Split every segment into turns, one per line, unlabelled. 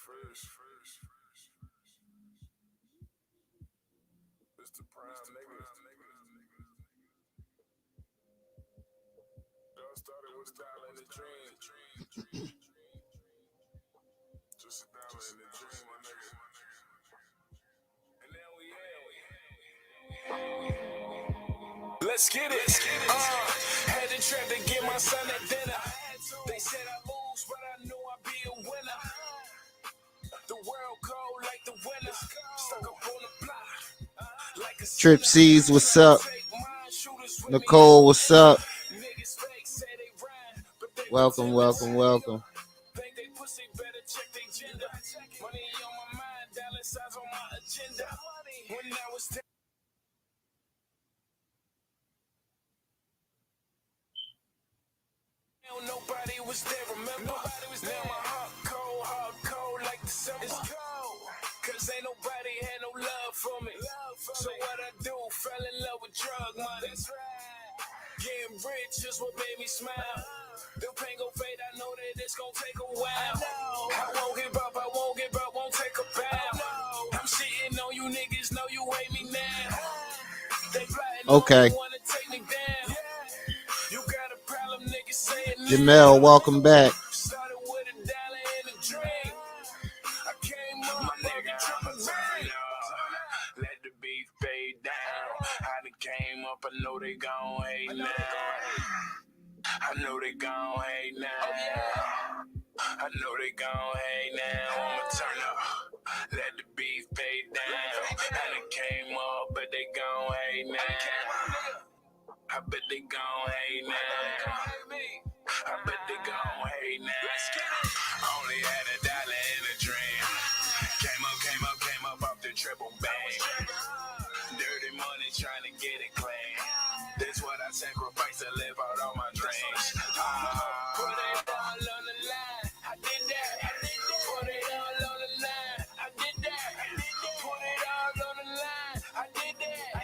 Fresh. It's the prime niggas. Y'all started with style in the dream. Just a dollar in the dream, my nigga. And now we here. Let's get it. Had to trap to get my son at dinner. They said I lose, but I knew I'd be a winner. The world cold like the winter. Stuck up on the block. Like a
Trip C's, what's up? Nicole, what's up? Welcome.
Think they pussy better check they gender. Money on my mind, dollar signs on my agenda. When I was down, nobody was there, remember? Now my heart cold like December. It's cold, cause ain't nobody had no love for me. So what I do, fell in love with drug money. That's right. Getting rich is what made me smile. The pain gon' fade, I know that it's gon' take a while. I won't give up, won't take a bow. I'm shitting on you niggas, know you hate me now. They plotting
Okay.
wanna take me down. You got a problem, niggas saying
Jamel, welcome back.
started with a dollar and a dream. I came up, my nigga tripping rain. Let the beef fade down. I done came up, I know they gon' hate now. I know they gon' hate now. I know they gon' hate now. I'ma turn up. Let the beef fade down. I done came up, but they gon' hate now. I bet they gon' hate now. I bet they gon' hate now. Only had a dollar in a dream. Came up off the triple bang. Dirty money trying to get it clean. That's what I sacrifice to live out all my dreams. Put it all on the line. I did that. Put it all on the line. I did that. Put it all on the line. I did that.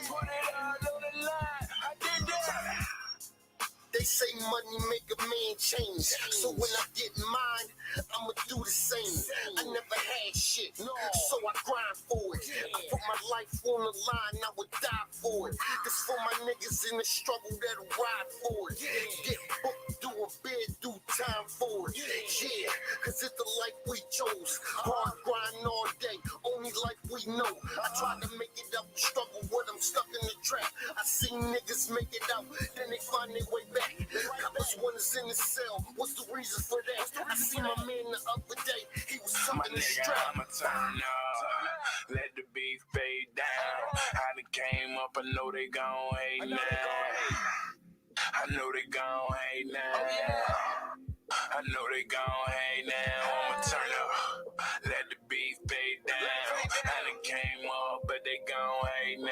Put it all on the line. I did that.
They say money make a man change. So when I get mine, I'ma do the same. I never had shit, so I grind for it. I put my life on the line, I would die for it. This for my niggas in the struggle that'll ride for it. Get booked, do a bid, do time for it. Yeah, cause it's the life we chose. Hard grind all day, only life we know. I tried to make it out, struggle with them stuck in the trap. I seen niggas make it out, then they find their way back. Coppers one is in the cell, what's the reason for that? I see my man the other day, he was sucking the strap.
I'ma turn up, let the beef fade down. I done came up, I know they gon' hate now. I know they gon' hate now. I know they gon' hate now. I'ma turn up, let the beef fade down. I done came up, but they gon' hate now.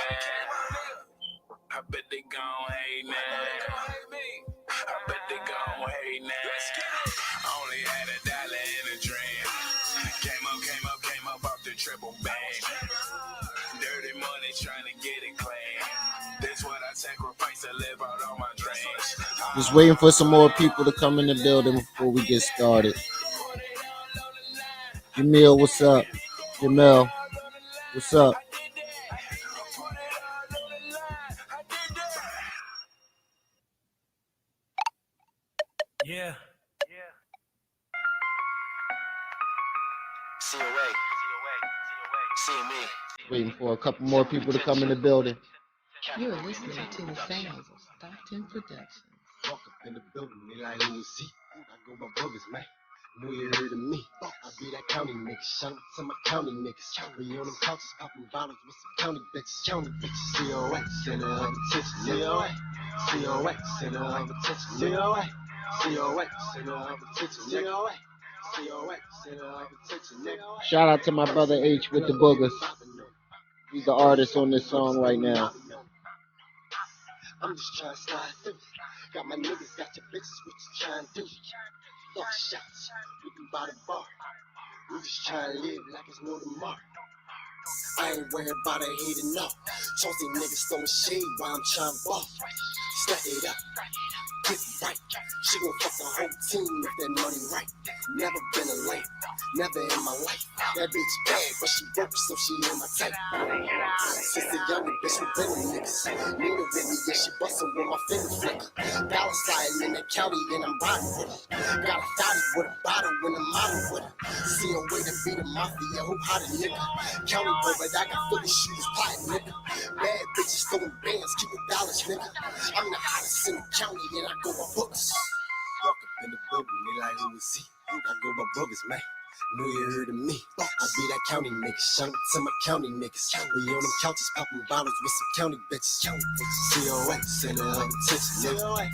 I bet they gon' hate now. I bet they gon' hate now. Only had a dollar in a dream. Came up off the triple bang. Dirty money trying to get it clean. That's what I sacrifice to live out all my dreams.
Just waiting for some more people to come in the building before we get started. Jamil, what's up? Jamel, what's up?
Yeah.
See away. See me.
Waiting for a couple more people to come in the building.
You're listening to the sounds of Stockton Productions.
Walk up in the building, they like, who is he? I go by brothers, man. Know you heard of me. I be that county nigga. Shout out to my county niggas. We on them couches popping bottles with some county bitches. COX, center of attention. COX, center of attention. COX, center of attention. COX, center of attention.
Shout out to my brother H with the boogers. He's the artist on this song right now.
I'm just trying to slide through. Got my niggas, got your bitches, what you trying to do? Fuck shots, looking by the bar. We just trying to live like it's no tomorrow. I ain't worried about a hating up. Chauncey niggas throwing shade while I'm trying to ball. stack it up, get right. She gon' fuck the whole team if that money right. Never been a lame, never in my life. That bitch bad, but she broke, so she in my type. Since the younger bitch, we been with niggas. Nina with me, yeah, she bustin' with my finger flicker. Dollar sliding in the county, and I'm riding with her. Got a thotty with a bottle when I'm modelin' with her. See a way to be the mafia, who hot a nigga. County boy, but I got 50 shooters plotting, nigga. Bad bitches throwing bands, keep it dollars, nigga. I'm the hottest in the county, and I go by books. Walk up in the building, they like, who is he? I go by boogers, man. Knew you heard of me. I be that county nigga. Shout out to my county niggas. We on them couches popping bottles with some county bitches. COA, center of attention, nigga.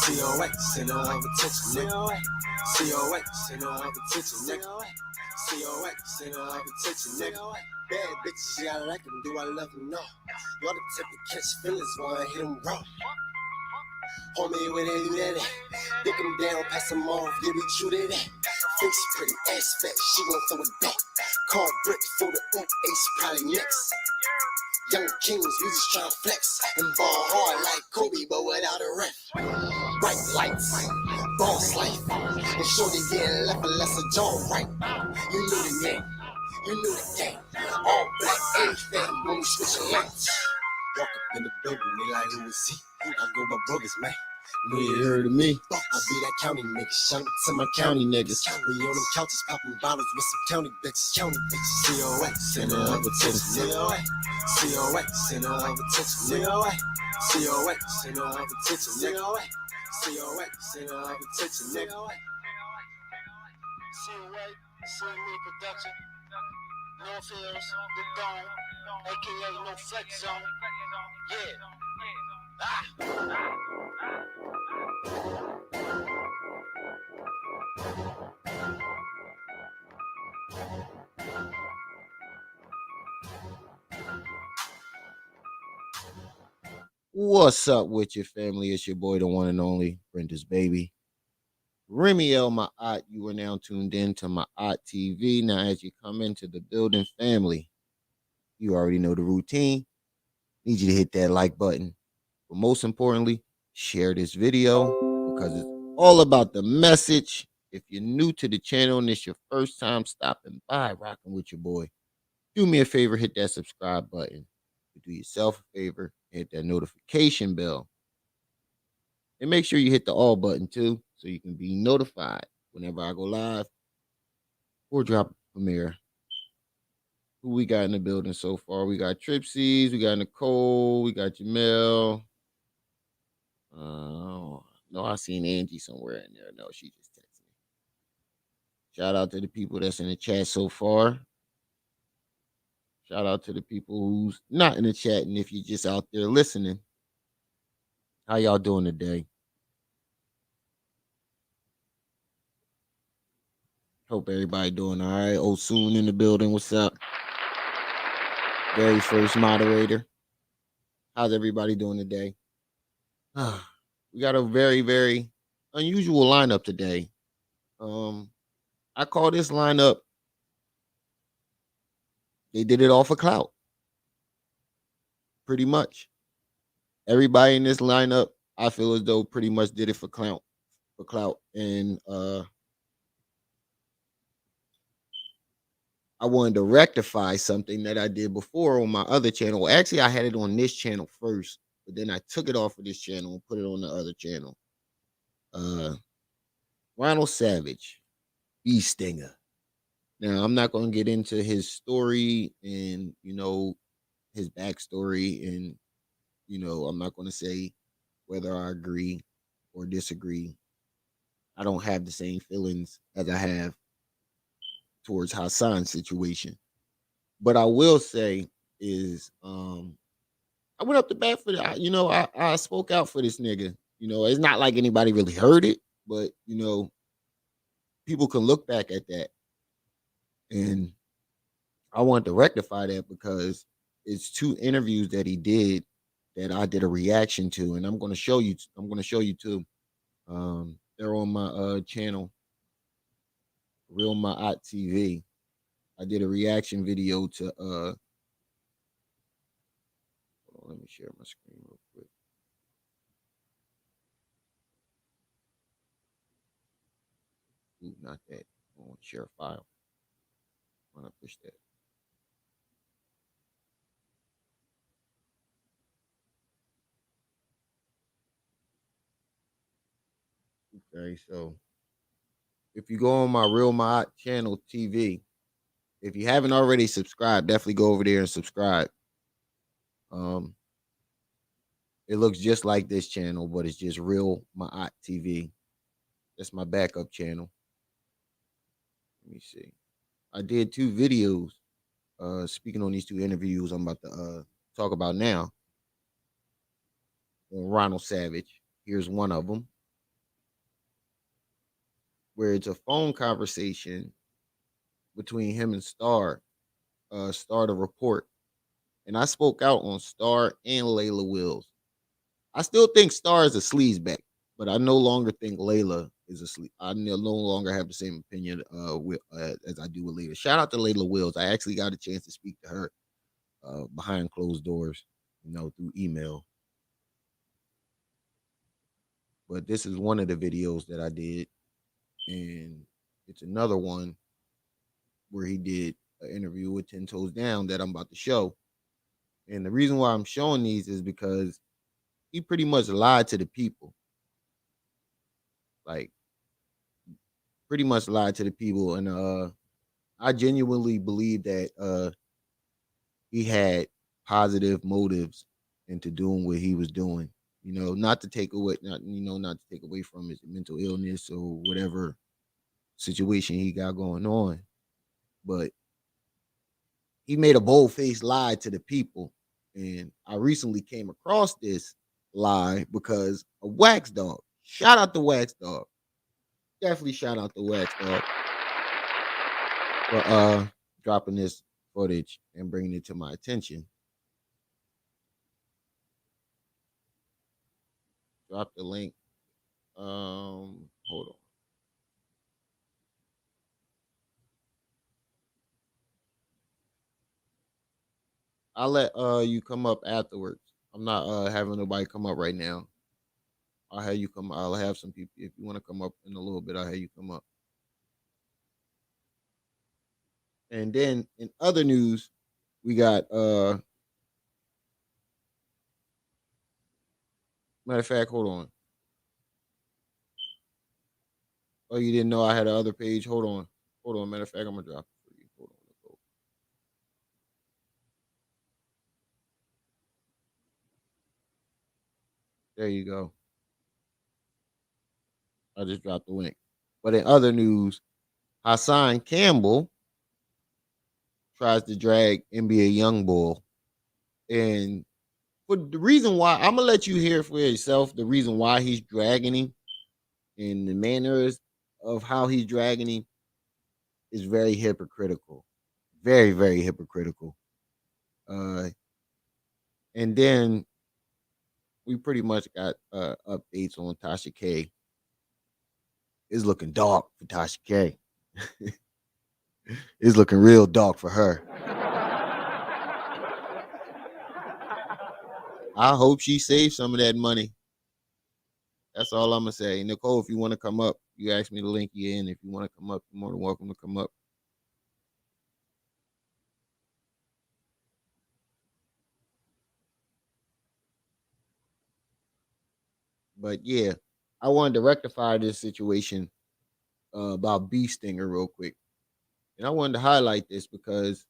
COA, center of attention, nigga. COA, center of attention, nigga. COA, center of attention, nigga. Bad bitches, yeah, I like them. Do I love them? No. Y'all the type to catch feelings while I hit them raw. Homie, where they do that at? Dick them down, pass them off, yeah, we true to that. Face pretty, ass fat, she gon' throw it back. Call brick for the ace, probably next. Young kings, we just tryna flex and ball hard like Kobe, but without a ref. Bright lights, boss life, and shorty getting left unless a jaw right. You knew the name, you knew the game. All black, anything when we switch lanes. Walk up in the building, they like, who is he? I go by boogers, man. Knew you heard of me. I be that county nigga. Shout out to my county niggas. We on them couches popping bottles with some county bitches. County bitches. COA, center of attention, nigga. COA, center of attention, nigga. COA, center of attention, nigga. COA, center of attention, nigga. COA, COA production. North Hills, the Dome, aka No Flex Zone. Yeah.
What's up with your family? It's your boy, the one and only Brenda's baby. Remy L, my aunt. You are now tuned in to my aunt TV. Now, as you come into the building, family, you already know the routine. Need you to hit that like button. But most importantly, share this video because it's all about the message. If you're new to the channel and it's your first time stopping by, rocking with your boy, do me a favor, hit that subscribe button. Do yourself a favor, hit that notification bell. And make sure you hit the all button too, so you can be notified whenever I go live or drop a premiere. Who we got in the building so far? We got Tripsies, we got Nicole, we got Jamel. No, I seen Angie somewhere in there. No, she just texted me. Shout out to the people that's in the chat so far. Shout out to the people who's not in the chat, and if you're just out there listening, how y'all doing today? Hope everybody doing all right. Soon in the building. What's up? Very first moderator. How's everybody doing today? We got a very, very unusual lineup today. I call this lineup, they did it all for clout. Pretty much. Everybody in this lineup, I feel as though pretty much did it for clout. And I wanted to rectify something that I did before on my other channel. Actually, I had it on this channel first, but then I took it off of this channel and put it on the other channel. Ronald Savage, Bee Stinger. Now, I'm not going to get into his story and, his backstory. And, I'm not going to say whether I agree or disagree. I don't have the same feelings as I have towards Hassan's situation. But I will say is, I went up to bat for that. I spoke out for this nigga. It's not like anybody really heard it, but, people can look back at that. And I wanted to rectify that because it's 2 interviews that he did that I did a reaction to, and I'm going to show you. I'm going to show you too. They're on my channel, Real My Aunt TV. I did a reaction video to. Hold on, let me share my screen real quick. Ooh, not that. I want to share a file. I want to push that. Okay, so if you go on my Real My channel TV, if you haven't already subscribed, definitely go over there and subscribe. Um, it looks just like this channel, but it's just Real My TV. That's my backup channel. Let me see. I did 2 videos. Speaking on these 2 interviews, I'm about to talk about now on Ronald Savage. Here's one of them where it's a phone conversation between him and Star the Report. And I spoke out on Star and Layla Wills. I still think Star is a sleazeback, but I no longer think Layla is a sleaze. I no longer have the same opinion as I do with Layla. Shout out to Layla Wills. I actually got a chance to speak to her behind closed doors, through email. But this is one of the videos that I did, and it's another one where he did an interview with 10 Toes Down that I'm about to show. And the reason why I'm showing these is because he pretty much lied to the people. Like, pretty much lied to the people. And I genuinely believe that he had positive motives into doing what he was doing. Not to take away, not to take away from his mental illness or whatever situation he got going on. But he made a bold faced lie to the people. And I recently came across this lie because of Wax Dog. Shout out to Wax Dog. Definitely shout out to Wax Dog for dropping this footage and bringing it to my attention. Drop the link. Hold on. I'll let you come up afterwards. I'm not having nobody come up right now. I'll have you come. I'll have some people if you want to come up in a little bit. I'll have you come up. And then in other news, we got matter of fact, hold on. Oh, you didn't know I had another page? Hold on. Hold on. Matter of fact, I'm gonna drop it for you. Hold on. There you go. I just dropped the link. But in other news, Hassan Campbell tries to drag NBA YoungBoy, and for the reason why, I'm gonna let you hear for yourself the reason why he's dragging him and the manners of how he's dragging him is very hypocritical, very very hypocritical. Uh, and then we pretty much got updates on Tasha K. It's looking dark for Tasha K. It's looking real dark for her. I hope she saves some of that money. That's all I'm gonna say. Nicole, if you want to come up, you asked me to link you in. If you want to come up, you're more than welcome to come up. But yeah, I wanted to rectify this situation about Bee Stinger real quick. And I wanted to highlight this because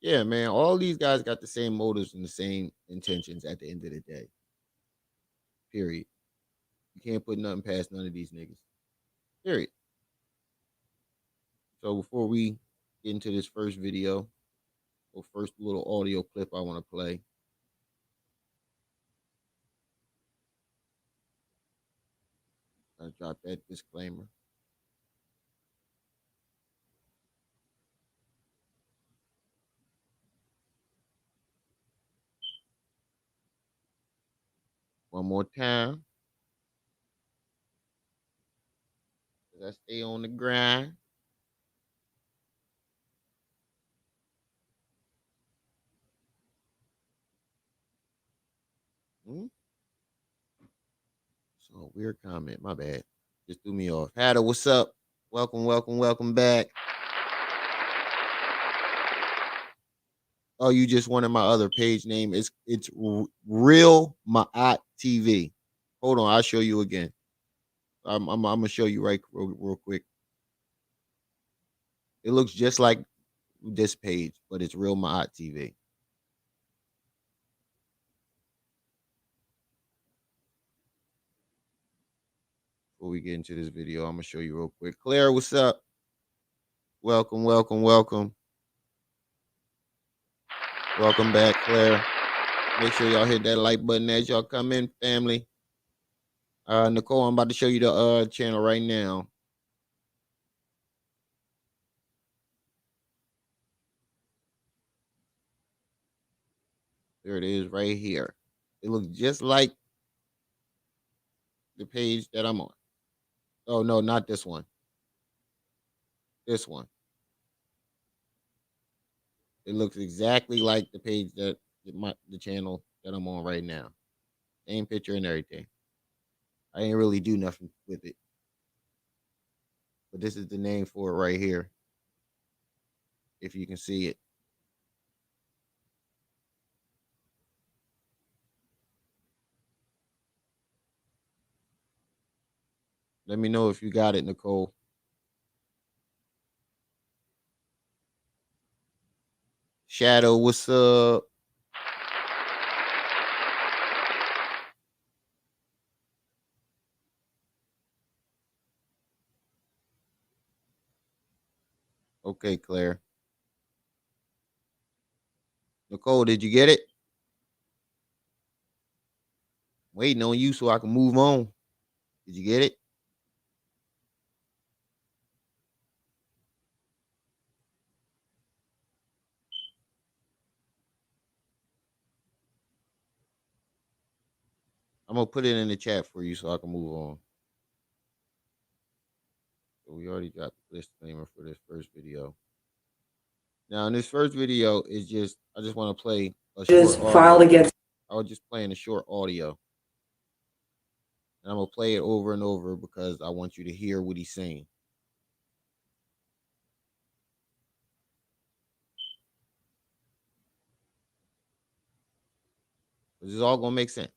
yeah, man, all these guys got the same motives and the same intentions at the end of the day. Period. You can't put nothing past none of these niggas. Period. So before we get into this first video, or first little audio clip I want to play, I drop that disclaimer. One more time. As I stay on the grind. Hmm? So Oh, weird comment. My bad. Just threw me off. Hatter, what's up? Welcome back. Oh, you just wanted my other page name. It's Real Ma'at TV. Hold on, I'll show you again. I'm gonna show you real quick. It looks just like this page, but it's Real Ma'at TV. Before we get into this video, I'm gonna show you real quick. Claire, what's up? Welcome. Welcome back, Claire. Make sure y'all hit that like button as y'all come in, family. Nicole, I'm about to show you the channel right now. There it is right here. It looks just like the page that I'm on. Oh, no, not this one. This one. It looks exactly like the page that the channel that I'm on right now. Same picture and everything. I ain't really do nothing with it. But this is the name for it right here. If you can see it. Let me know if you got it, Nicole. Shadow, what's up? Okay, Claire. Nicole, did you get it? Waiting on you so I can move on. Did you get it? I'm gonna put it in the chat for you so I can move on. So we already got the disclaimer for this first video. Now, in this first video, I just want to play a short audio. I was just playing a short audio. And I'm gonna play it over and over because I want you to hear what he's saying. This is all gonna make sense.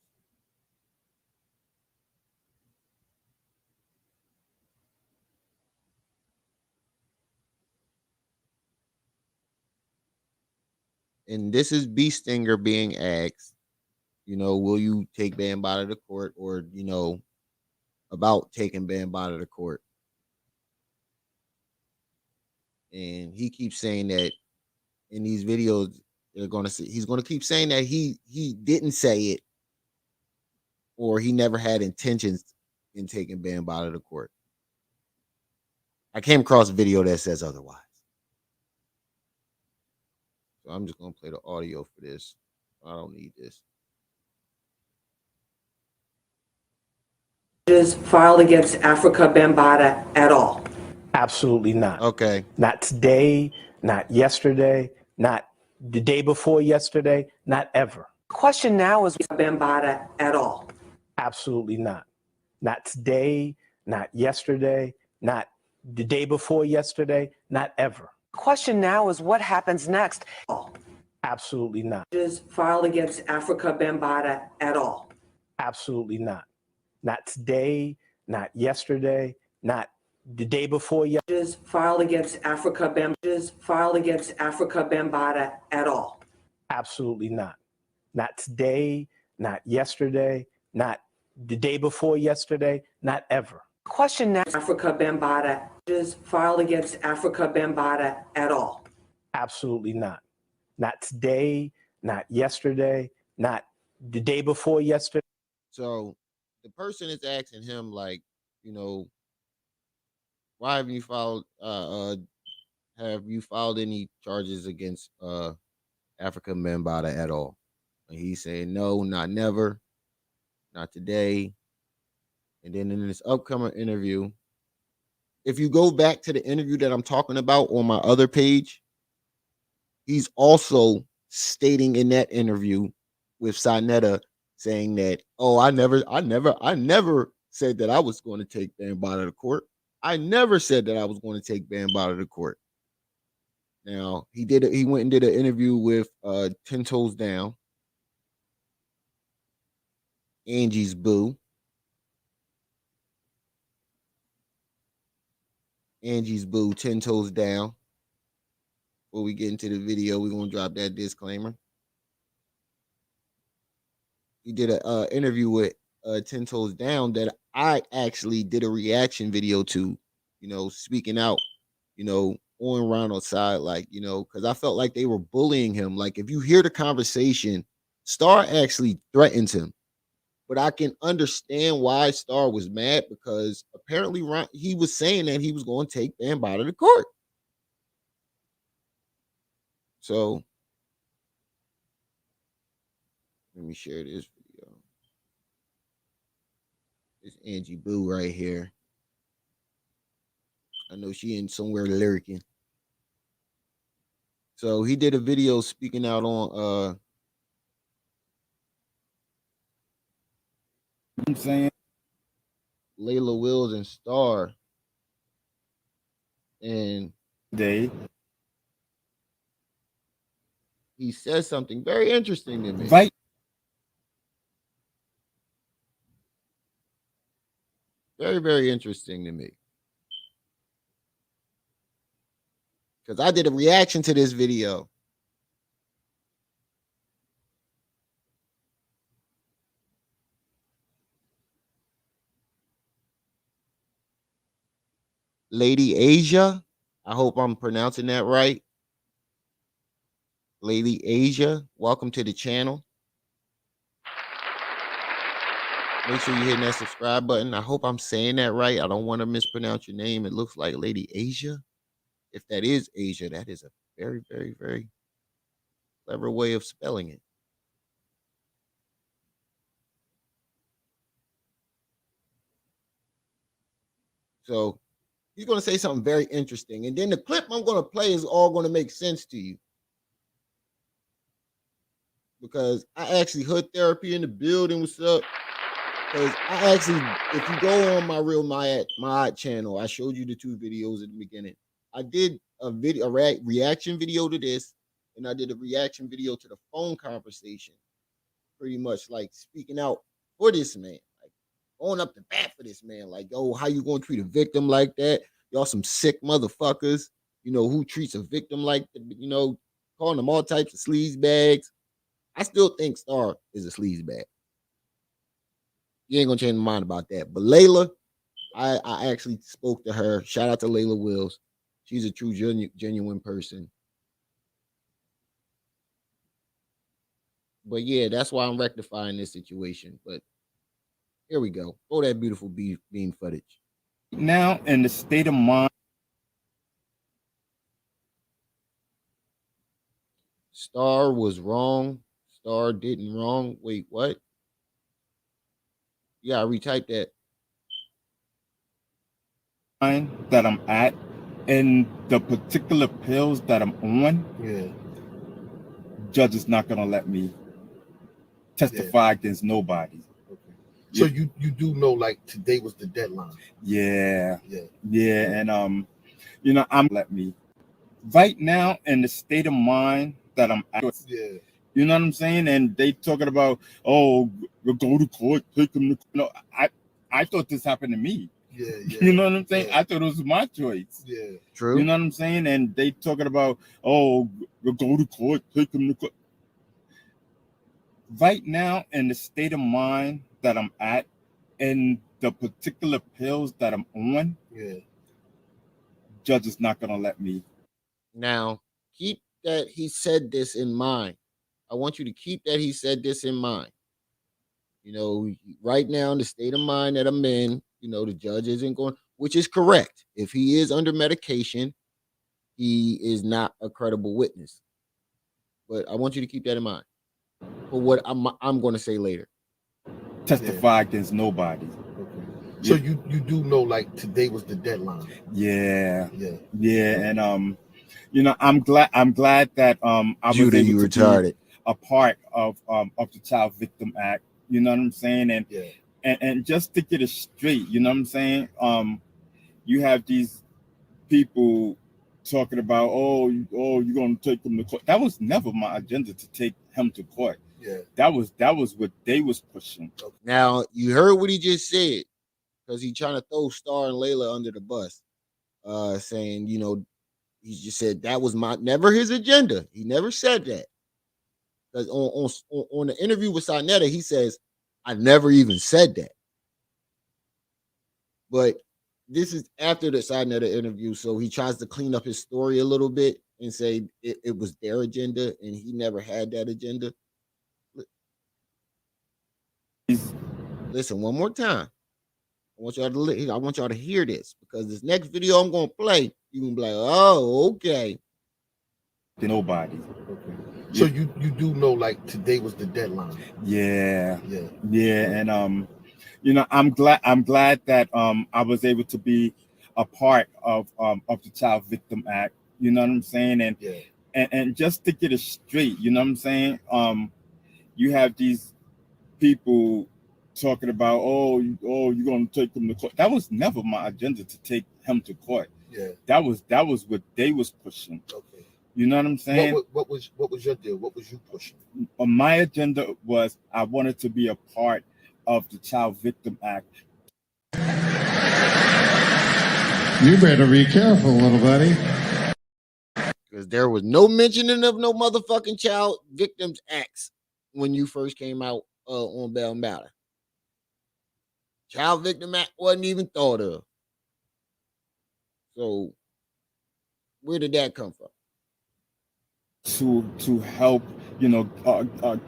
And this is B Stinger being asked, will you take Bambaataa to court, or about taking Bambaataa to court? And he keeps saying that in these videos he's gonna keep saying that he didn't say it, or he never had intentions in taking Bambaataa to court. I came across a video that says otherwise. So I'm just gonna play the audio for this. I don't need this.
Filed against Africa Bambaataa at all?
Absolutely not.
Okay.
Not today, not yesterday, not the day before yesterday, not ever.
Question now is Bambaataa at all?
Absolutely not. Not today, not yesterday, not the day before yesterday, not ever.
Question now is what happens next?
Absolutely not.
Filed against Africa Bambaataa at all?
Absolutely not. Not today, not yesterday, not the day before yesterday.
Filed against Africa Bambaataa at all?
Absolutely not. Not today, not yesterday, not the day before yesterday, not ever.
Question now. Africa Bambaataa filed against Africa Bambaataa at all?
Absolutely not. Not today, not yesterday, not the day before yesterday.
So the person is asking him, like, why haven't you filed have you filed any charges against Africa Bambaataa at all? And he's saying no, not never, not today. And then in this upcoming interview, if you go back to the interview that I'm talking about on my other page, he's also stating in that interview with Sinetta saying that, oh, I never said that I was going to take Bambaataa to court. I never said that I was going to take Bambaataa to court. Now he went and did an interview with 10 Toes Down, Angie's boo. Angie's boo, 10 Toes Down. Before we get into the video, we're gonna drop that disclaimer. He did an interview with 10 Toes Down that I actually did a reaction video to, you know, speaking out, you know, on Ronald's side, like, you know, because I felt like they were bullying him. Like, if you hear the conversation, Star actually threatens him. But I can understand why Star was mad, because apparently he was saying that he was going to take Bambaataa to court. So let me share this video. It's Angie Boo right here. I know she in somewhere lyricking. So he did a video speaking out on
I'm saying
Layla Wills and Star. And he says something very interesting to me.
Right.
Very, very interesting to me. Because I did a reaction to this video. Lady Asia, I hope I'm pronouncing that right. Lady Asia, welcome to the channel. Make sure you're hitting that subscribe button. I hope I'm saying that right. I don't want to mispronounce your name. It looks like Lady Asia. If that is Asia, that is a very, very, very clever way of spelling it. So he's going to say something very interesting. And then the clip I'm going to play is all going to make sense to you. Because I actually hood therapy in the building. What's up? Because I actually, if you go on my real my channel, I showed you the 2 videos at the beginning. I did a reaction video to this, and I did a reaction video to the phone conversation. Pretty much like speaking out for this man, like going up the bat for this man. Like, yo, how you gonna treat a victim like that? Y'all some sick motherfuckers. You know, who treats a victim like, you know, calling them all types of sleaze bags. I still think Star is a sleaze bag. You ain't gonna change my mind about that. But Layla, I actually spoke to her. Shout out to Layla Wills. She's a true, genuine person. But yeah, that's why I'm rectifying this situation. But here we go. Oh, that beautiful beam footage.
Now, in the state of mind.
Star was wrong. Star didn't wrong. Wait, what? Yeah, I retyped that.
That I'm at, and the particular pills that I'm on, judge is not gonna let me testify against nobody.
Okay. So you do know, like, today was the deadline.
Yeah. And you know, I'm let me right now in the state of mind that I'm at.
Yeah.
You know what I'm saying? And they talking about, oh, we'll go to court, take them to, you know, I thought this happened to me.
Yeah.
You know what I'm saying? I thought it was my choice.
Yeah.
True.
You know what I'm saying? And they talking about, oh, we'll go to court, take them to court. Right now, in the state of mind that I'm at, and the particular pills that I'm on, judge is not gonna let me.
Now, keep that he said this in mind. I want you to keep that he said this in mind. You know, right now in the state of mind that I'm in, you know, the judge isn't going, which is correct. If he is under medication, he is not a credible witness. But I want you to keep that in mind for what I'm going to say later.
Testify against nobody.
Okay. So you do know, like, today was the deadline.
Yeah. And you know, I'm glad that I
Judah,
was able
you
to
retarded.
be a part of the Child Victim Act. You know what I'm saying? And and just to get it straight, you know what I'm saying? You have these people talking about, you're gonna take him to court. That was never my agenda to take him to court.
Yeah.
That was what they was pushing.
Now you heard what he just said, because he trying to throw Star and Layla under the bus, saying, you know, he just said that was never his agenda. He never said that. Because on the interview with Sinetta, he says, I never even said that. But this is after the Sinetta interview, so he tries to clean up his story a little bit and say it was their agenda and he never had that agenda. Listen one more time. I want y'all to hear this, because this next video I'm gonna play, you can be like, oh, okay.
Nobody.
Okay. So you do know, like, today was the deadline.
Yeah.
Yeah.
And you know, I'm glad that I was able to be a part of the Child Victim Act. You know what I'm saying? And
Yeah.
and just to get it straight, you know what I'm saying? You have these people talking about, you're gonna take him to court. That was never my agenda to take him to court.
Yeah.
That was what they was pushing.
Okay.
You know what I'm saying?
What was your deal? What was you pushing?
My agenda was I wanted to be a part of the Child Victim Act.
You better be careful, little buddy.
Because there was no mentioning of no motherfucking Child Victims Acts when you first came out on Bell and Batter. Child Victim Act wasn't even thought of. So where did that come from?
To help, you know,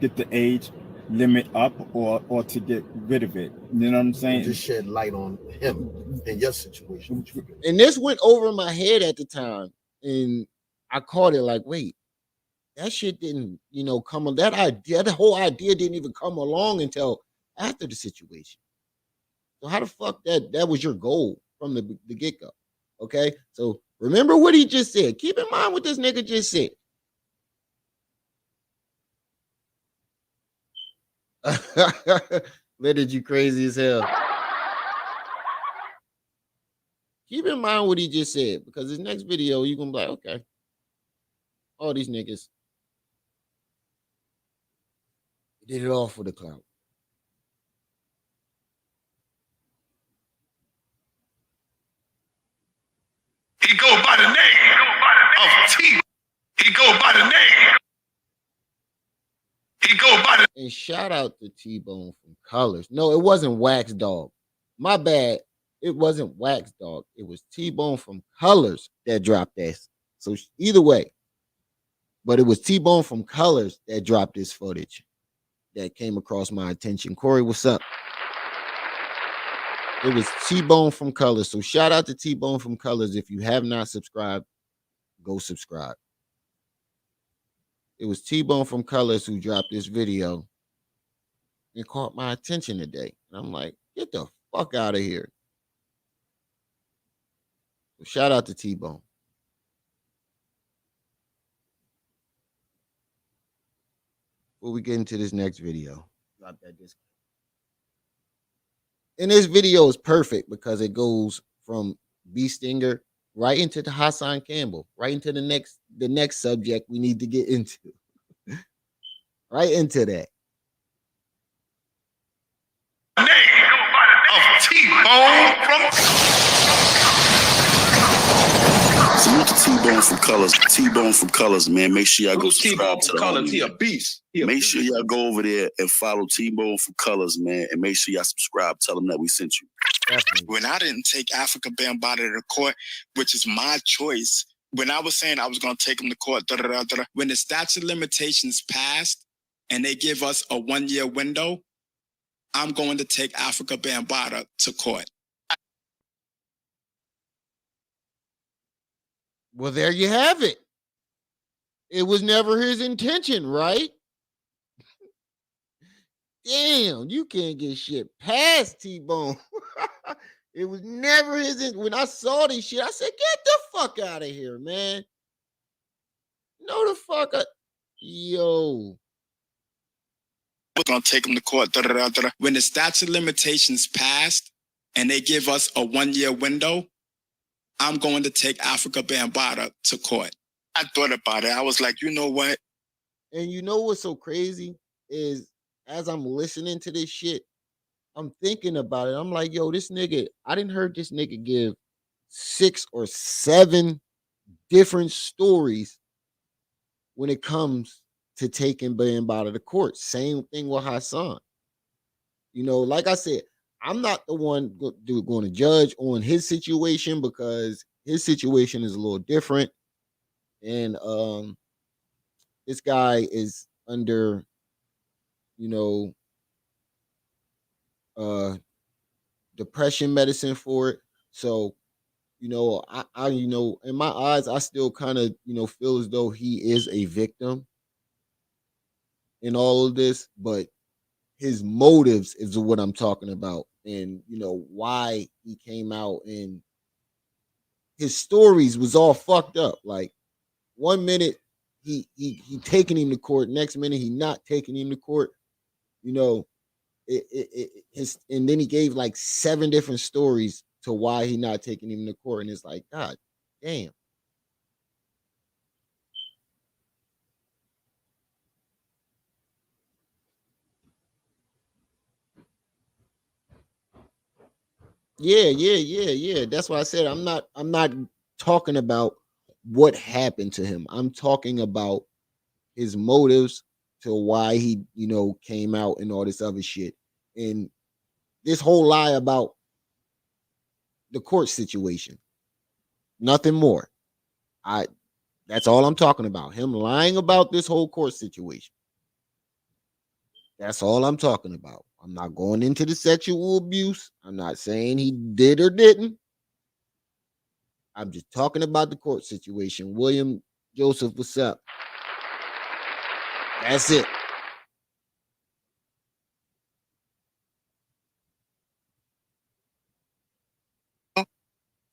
get the age limit up or to get rid of it. You know what I'm saying?
Just shed light on him and your situation.
And this went over my head at the time, and I caught it like, wait, that shit didn't, you know, come on. That idea, the whole idea didn't even come along until after the situation. So how the fuck that was your goal from the get-go? Okay, so remember what he just said. Keep in mind what this nigga just said. Littered, you crazy as hell. Keep in mind what he just said, because his next video, you're gonna be like, okay, all these niggas did it all for the clout.
He go by the name of T. He go by the name. He go by the.
And shout out to T-Bone from Colors. No, it wasn't Wax Dog. My bad. It wasn't Wax Dog. It was T-Bone from Colors that dropped this. So either way, but it was T-Bone from Colors that dropped this footage that came across my attention. Corey, what's up? It was T-Bone from Colors. So shout out to T-Bone from Colors. If you have not subscribed, go subscribe. It was T-Bone from Colors who dropped this video and caught my attention today. And I'm like, get the fuck out of here. So shout out to T-Bone. Before we get into this next video, drop that disc. And this video is perfect because it goes from B Stinger right into the Hassan Campbell, right into the next subject we need to get into. Right into that.
Name of T-Bone from.
Salute to T-Bone from Colors. T-Bone from Colors, man. Make sure y'all go subscribe to the
Colors.
homie.
He a beast.
Make sure y'all go over there and follow T-Bone from Colors, man. And make sure y'all subscribe. Tell them that we sent you.
Definitely.
When I didn't take Africa Bambaataa to court, which is my choice, when I was saying I was going to take him to court, when the statute of limitations passed and they give us a 1-year window, I'm going to take Africa Bambaataa to court.
Well, there you have it. It was never his intention, right? Damn, you can't get shit past T-Bone. It was never his. When I saw this shit, I said, get the fuck out of here, man. No, the fuck up. Yo.
we're gonna take them to court. When the statute of limitations passed and they give us a 1 year window, I'm going to take Africa Bambaataa to court. I thought about it. I was like, you know what?
And you know what's so crazy is as I'm listening to this shit, I'm thinking about it. I'm like, yo, this nigga, I didn't heard this nigga give 6 or 7 different stories when it comes to taking Bambaataa to court. Same thing with Hassan. You know, like I said, I'm not the one going to judge on his situation because his situation is a little different. And this guy is under, you know, depression medicine for it. So, you know, I you know, in my eyes, I still kind of, you know, feel as though he is a victim in all of this, but his motives is what I'm talking about. And, you know, why he came out and his stories was all fucked up. Like 1 minute he taking him to court, next minute he not taking him to court. You know, and then he gave like 7 different stories to why he not taking him to court, and it's like, God damn. Yeah. That's why I said I'm not talking about what happened to him. I'm talking about his motives to why he, you know, came out and all this other shit. And this whole lie about the court situation. Nothing more. That's all I'm talking about. Him lying about this whole court situation. That's all I'm talking about. I'm not going into the sexual abuse. I'm not saying he did or didn't. I'm just talking about the court situation. William Joseph, what's up? That's it.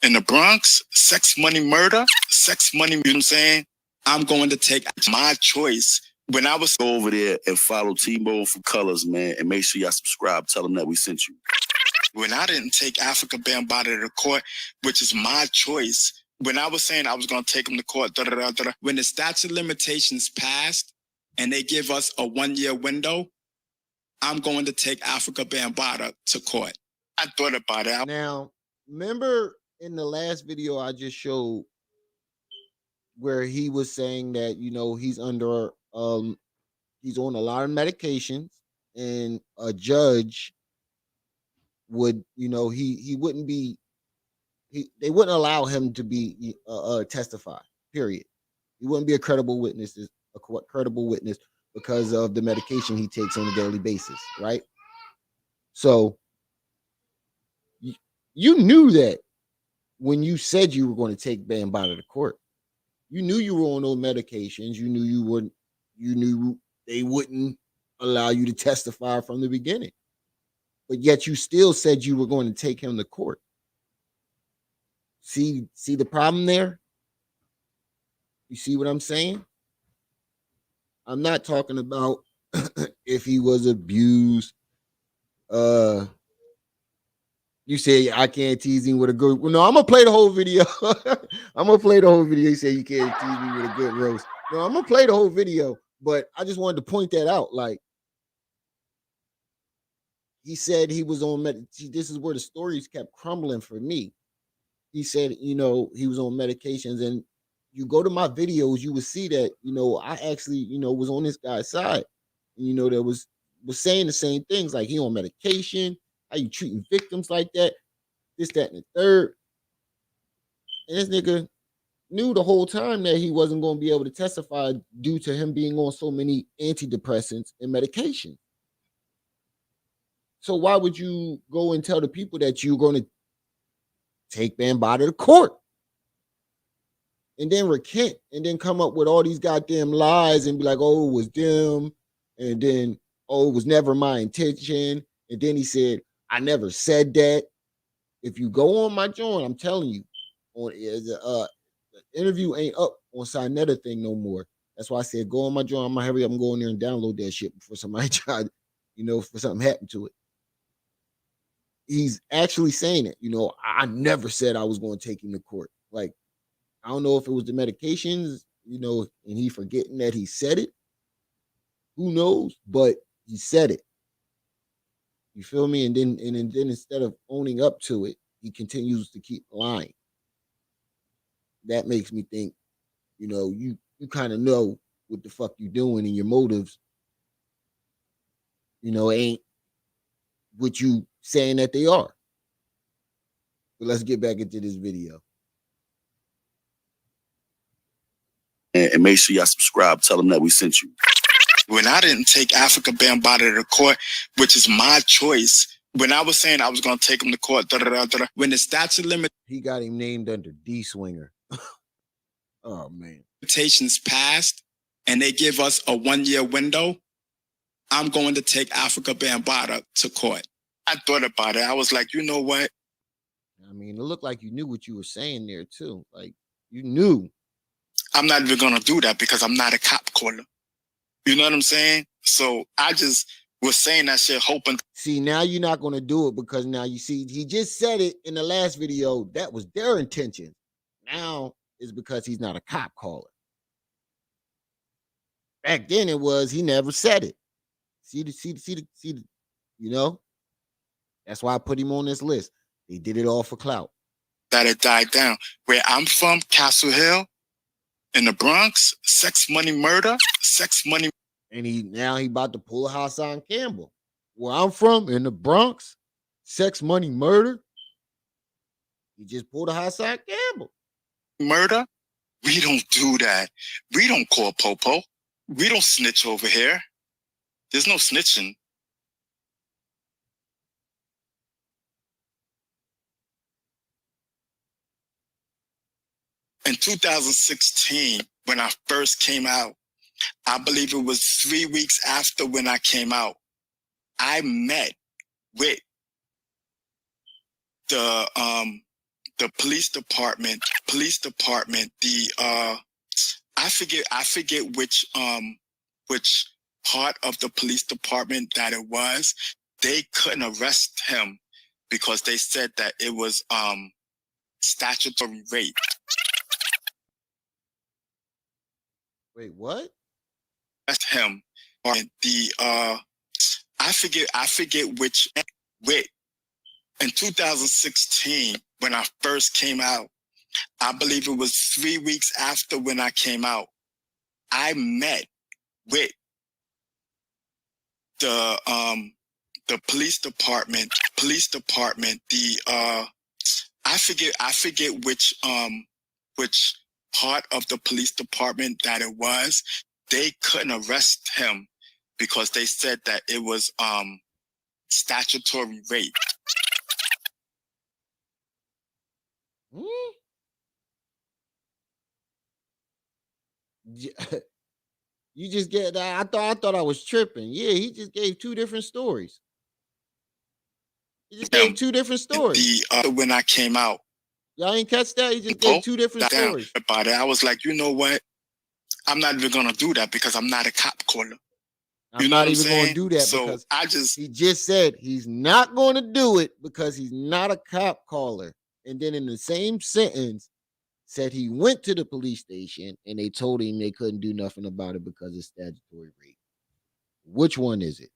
In the Bronx, sex, money, murder, sex, money, you know what I'm saying? I'm going to take my choice. When I was
Go over there and follow T-Bone for Colors, man, and make sure y'all subscribe. Tell them that we sent you.
When I didn't take Africa Bambaataa to court, which is my choice, when I was saying I was going to take him to court, when the statute of limitations passed and they give us a 1 year window, I'm going to take Africa Bambaataa to court. I thought about it.
Now, remember in the last video I just showed where he was saying that, you know, he's under he's on a lot of medications, and a judge would, you know, he wouldn't be they wouldn't allow him to be testify, period. He wouldn't be a credible witness because of the medication he takes on a daily basis, right? So you knew that when you said you were going to take Bambaataa to court. You knew you were on those medications. You knew they wouldn't allow you to testify from the beginning. But yet you still said you were going to take him to court. See the problem there? You see what I'm saying? I'm not talking about if he was abused. You say I can't tease him with a good. Well, no, I'm gonna play the whole video. I'm gonna play the whole video. You say you can't tease me with a good roast. No, I'm gonna play the whole video, but I just wanted to point that out. Like he said he was on this is where the stories kept crumbling for me. He said, you know, he was on medications, and you go to my videos, you would see that, you know, I actually, you know, was on this guy's side. And, you know, there was saying the same things, like he on medication, how you treating victims like that, this, that, and the third. And this nigga knew the whole time that he wasn't going to be able to testify due to him being on so many antidepressants and medication. So why would you go and tell the people that you're going to take Bambaataa to court and then recant and then come up with all these goddamn lies and be like, oh, it was them, and then, oh, it was never my intention, and then he said, I never said that. If you go on my joint, I'm telling you, on the interview ain't up on Sinetta thing no more. That's why I said go on my joint. I'm gonna hurry up and go in there and download that shit before somebody tried you know, for something happened to it. He's actually saying it, you know, I never said I was going to take him to court. Like, I don't know if it was the medications, you know, and he forgetting that he said it. Who knows? But he said it. You feel me? And then instead of owning up to it, he continues to keep lying. That makes me think, you know, you kind of know what the fuck you doing and your motives, you know, ain't what you saying that they are. But let's get back into this video.
And make sure y'all subscribe. Tell them that we sent you.
When I didn't take Africa Bambaataa to court, which is my choice, when I was saying I was going to take him to court, when the statute
he got him named under D Swinger. Oh, man.
Limitations passed and they give us a 1-year window, I'm going to take Africa Bambaataa to court. I thought about it. I was like, you know what?
I mean, it looked like you knew what you were saying there, too. Like, you knew.
I'm not even going to do that because I'm not a cop caller. You know what I'm saying? So I just was saying that shit hoping.
See, now you're not going to do it because now you see, he just said it in the last video. That was their intention. Now it's because he's not a cop caller. Back then it was, he never said it. See, you know? That's why I put him on this list. They did it all for clout.
That it died down. Where I'm from, Castle Hill, in the Bronx, sex, money, murder, sex, money.
And now he about to pull a Hassan Campbell. Where I'm from, in the Bronx, sex, money, murder. He just pulled a Hassan Campbell.
Murder? We don't do that. We don't call popo. We don't snitch over here. There's no snitching. In 2016, when I first came out, I believe it was 3 weeks after when I came out, I met with the police department, I forget which part of the police department that it was. They couldn't arrest him because they said that it was statutory rape.
Wait, what?
That's him. And I forget which. Wait, in 2016, when I first came out, I believe it was 3 weeks after when I came out, I met with the police department, I forget which part of the police department that it was. They couldn't arrest him because they said that it was statutory rape.
You just get that. I thought I was tripping. Yeah, he just gave two different stories. He just gave two different stories.
When I came out.
Y'all ain't catch that? He just gave two different stories.
About it. I was like, you know what? I'm not even gonna do that because I'm not a cop caller.
I'm not even going to do that because he just said he's not going to do it because he's not a cop caller. And then in the same sentence said he went to the police station and they told him they couldn't do nothing about it because it's statutory rape. Which one is it?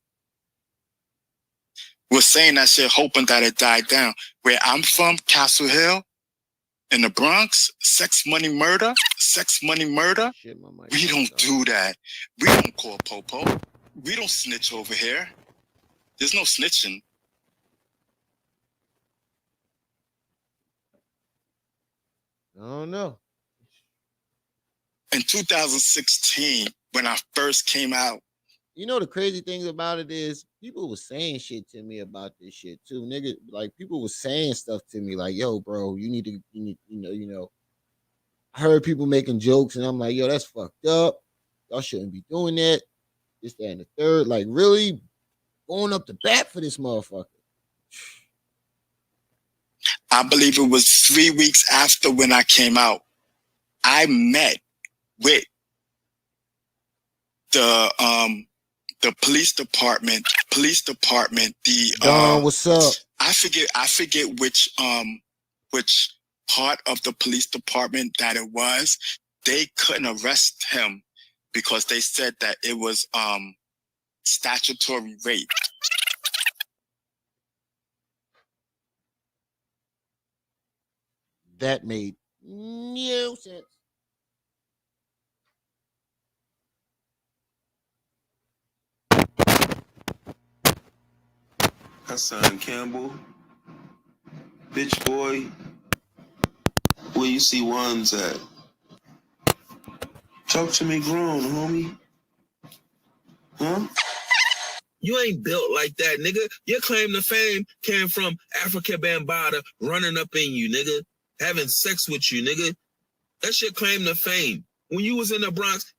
We're saying that shit hoping that it died down. Where I'm from, Castle Hill, in the Bronx, sex, money, murder.
Shit,
we don't do that. We don't call popo. We don't snitch over here. There's no snitching.
I don't know.
In 2016, when I first came out.
You know, the crazy thing about it is people were saying shit to me about this shit too. Nigga, like people were saying stuff to me like, yo, bro, you need, you know. I heard people making jokes and I'm like, yo, that's fucked up. Y'all shouldn't be doing that. This, that, and the third. Like, really going up the bat for this motherfucker.
I believe it was 3 weeks after when I came out. I met with the police department, police department,
Don, what's up?
I forget which part of the police department that it was. They couldn't arrest him because they said that it was statutory rape.
That made no sense.
Hassan Campbell, bitch boy, where you see ones at? Talk to me grown, homie. Huh?
You ain't built like that, nigga. Your claim to fame came from Africa Bambaataa running up in you, nigga. Having sex with you, nigga. That's your claim to fame. When you was in the Bronx,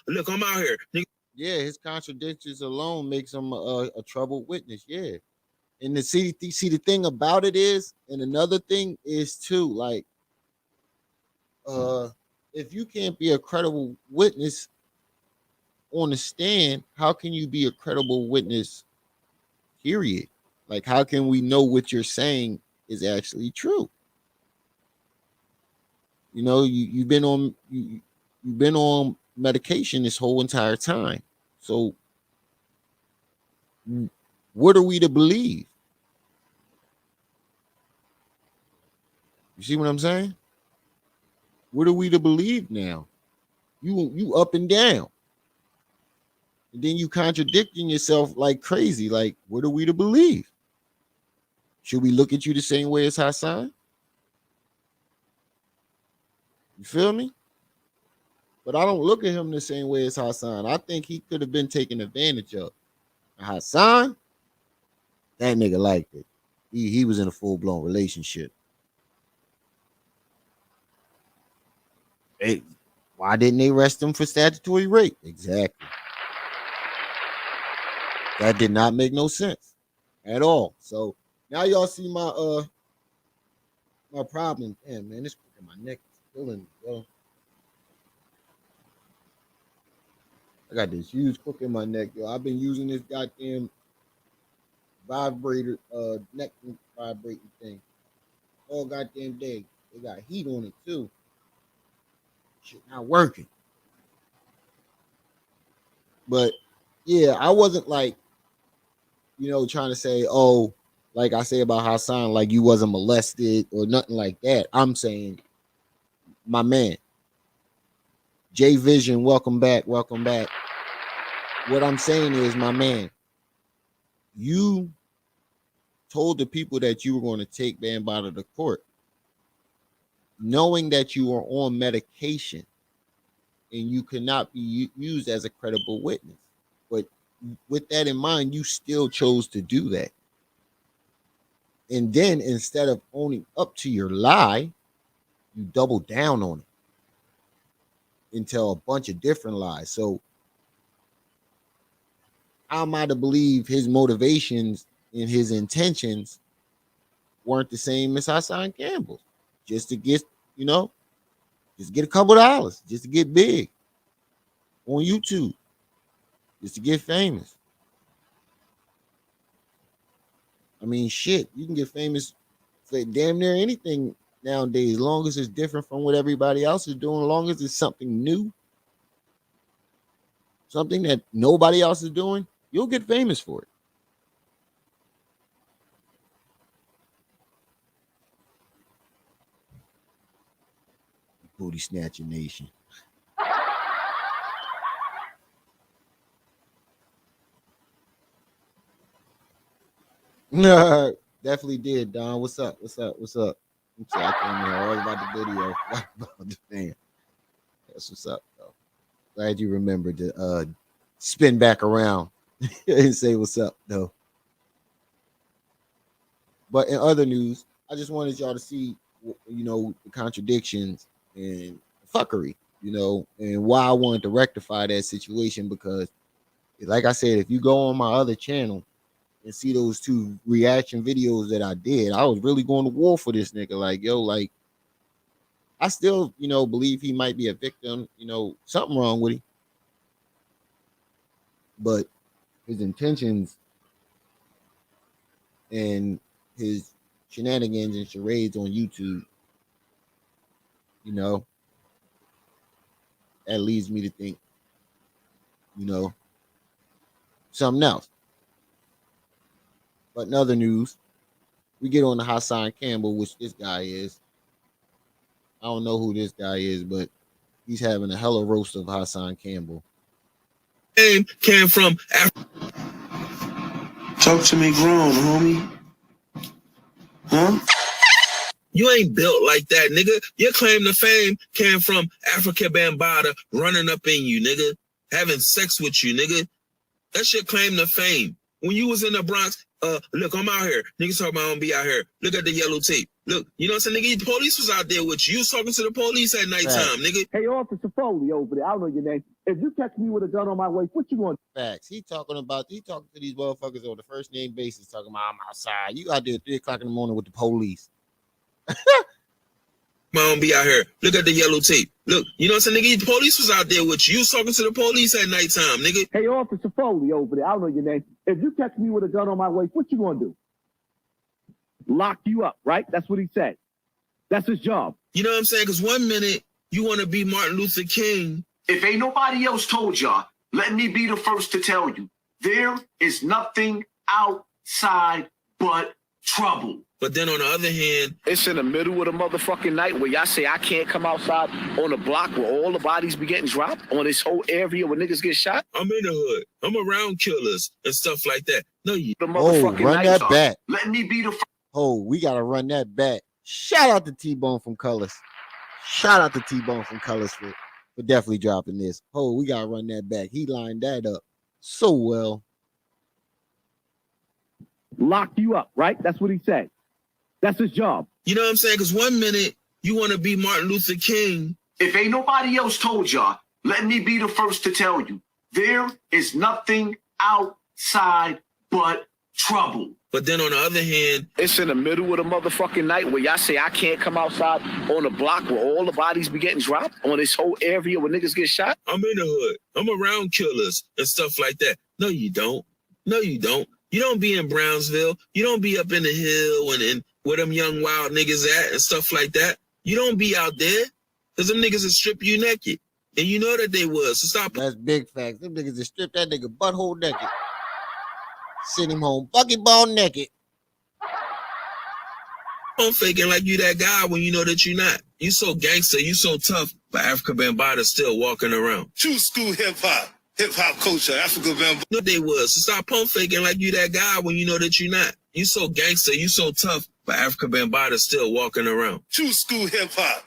look, I'm out here, nigga.
Yeah, his contradictions alone makes him a troubled witness. Yeah. And the the thing about it is, and another thing is too, like, if you can't be a credible witness on the stand, how can you be a credible witness? Period. Like, how can we know what you're saying is actually true? You know, you've been on medication this whole entire time. So, what are we to believe? You see what I'm saying? What are we to believe now? You up and down. And then you contradicting yourself like crazy. Like, what are we to believe? Should we look at you the same way as Hassan? You feel me? But I don't look at him the same way as Hassan. I think he could have been taken advantage of. Hassan, that nigga liked it. He was in a full-blown relationship. Hey, why didn't they arrest him for statutory rape? Exactly. That did not make no sense at all. So now y'all see my my problem. Damn, man, this crook in my neck is killing me, bro. I got this huge crook in my neck, yo. I've been using this goddamn vibrator, neck vibrating thing all goddamn day. They got heat on it too. Shit not working. But yeah, I wasn't like, trying to say, oh, like I say about Hassan, like you wasn't molested or nothing like that. I'm saying, my man, J Vision, welcome back, welcome back. What I'm saying is, my man, you told the people that you were going to take Bambaataa to court, knowing that you are on medication and you cannot be used as a credible witness. But with that in mind, you still chose to do that. And then instead of owning up to your lie, you double down on it and tell a bunch of different lies. So how am I to believe his motivations and his intentions weren't the same as Hassan Campbell? Just to get, just get a couple dollars, just to get big on YouTube, just to get famous. I mean, shit, you can get famous for damn near anything nowadays, as long as it's different from what everybody else is doing, as long as it's something new, something that nobody else is doing, you'll get famous for it. Booty snatcher nation. Definitely did, Don. What's up? What's up? What's up? I'm sorry, I came here all about the video, about the fan. That's what's up, though. Glad you remembered to spin back around and say what's up, though. But in other news, I just wanted y'all to see, the contradictions and fuckery, and why I wanted to rectify that situation. Because, like I said, if you go on my other channel and see those 2 reaction videos that I did, I was really going to war for this nigga. Like, yo, like, I still, believe he might be a victim, something wrong with him. But his intentions and his shenanigans and charades on YouTube, you know, that leads me to think, you know, something else. But in other news, we get on to Hassan Campbell, which this guy is. I don't know who this guy is, but he's having a hella roast of Hassan Campbell.
Came from
Talk to me grown, homie. Huh?
You ain't built like that, nigga. Your claim to fame came from Africa Bambaataa running up in you, nigga. Having sex with you, nigga. That's your claim to fame. When you was in the Bronx, look, I'm out here. Niggas talking about I'm be out here. Look at the yellow tape. Look, you know what I'm saying, nigga? The police was out there with you. You was talking to the police at nighttime, nigga.
Hey, Officer Foley over there. I don't know your name. If you catch me with a gun on my waist, what you going to do?
Facts. He talking to these motherfuckers on the first name basis, talking about I'm outside. You out there at 3 o'clock in the morning with the police.
Mom be out here. Look at the yellow tape. Look, you know what I'm saying, nigga? The police was out there with you. You was talking to the police at nighttime, nigga.
Hey, Officer Foley over there. I don't know your name. If you catch me with a gun on my waist, what you going to do? Lock you up, right? That's what he said. That's his job.
You know what I'm saying? Because 1 minute you want to be Martin Luther King.
If ain't nobody else told y'all, let me be the first to tell you. There is nothing outside but trouble.
But then on the other hand,
it's in the middle of the motherfucking night where y'all say I can't come outside on the block where all the bodies be getting dropped on this whole area where niggas get shot.
I'm in the hood. I'm around killers and stuff like that. No, you.
Oh, run that back.
Let me be the first.
Oh, we got to run that back. Shout out to T-Bone from Colors. Shout out to T-Bone from Colors for definitely dropping this. Oh, we got to run that back. He lined that up so well.
Lock you up, right? That's what he said. That's his job.
You know what I'm saying? Because 1 minute you want to be Martin Luther King.
If ain't nobody else told y'all, let me be the first to tell you. There is nothing outside but trouble.
But then on the other hand,
it's in the middle of the motherfucking night where y'all say I can't come outside on the block where all the bodies be getting dropped on this whole area where niggas get shot.
I'm in the hood. I'm around killers and stuff like that. No, you don't. No, you don't. You don't be in Brownsville. You don't be up in the hill and where them young wild niggas at and stuff like that. You don't be out there because them niggas will strip you naked. And you know that they was. So stop.
That's big facts. Them niggas will strip that nigga butthole naked. Send him home bucket ball naked.
Don't faking like you that guy when you know that you're not. You so gangster, you so tough, but Africa Bambaataa still walking around.
True school hip-hop culture, Africa Bambaataa.
No, they was. So stop pump faking like you that guy when you know that you're not. You so gangster, you so tough, but Africa Bambaataa still walking around.
True school hip-hop.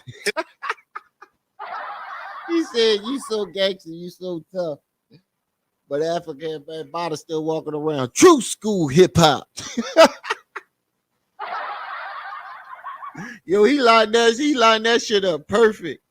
He said, you so gangster, you so tough, but Africa Bambaataa still walking around. True school hip-hop. Yo, he lined that shit up perfect.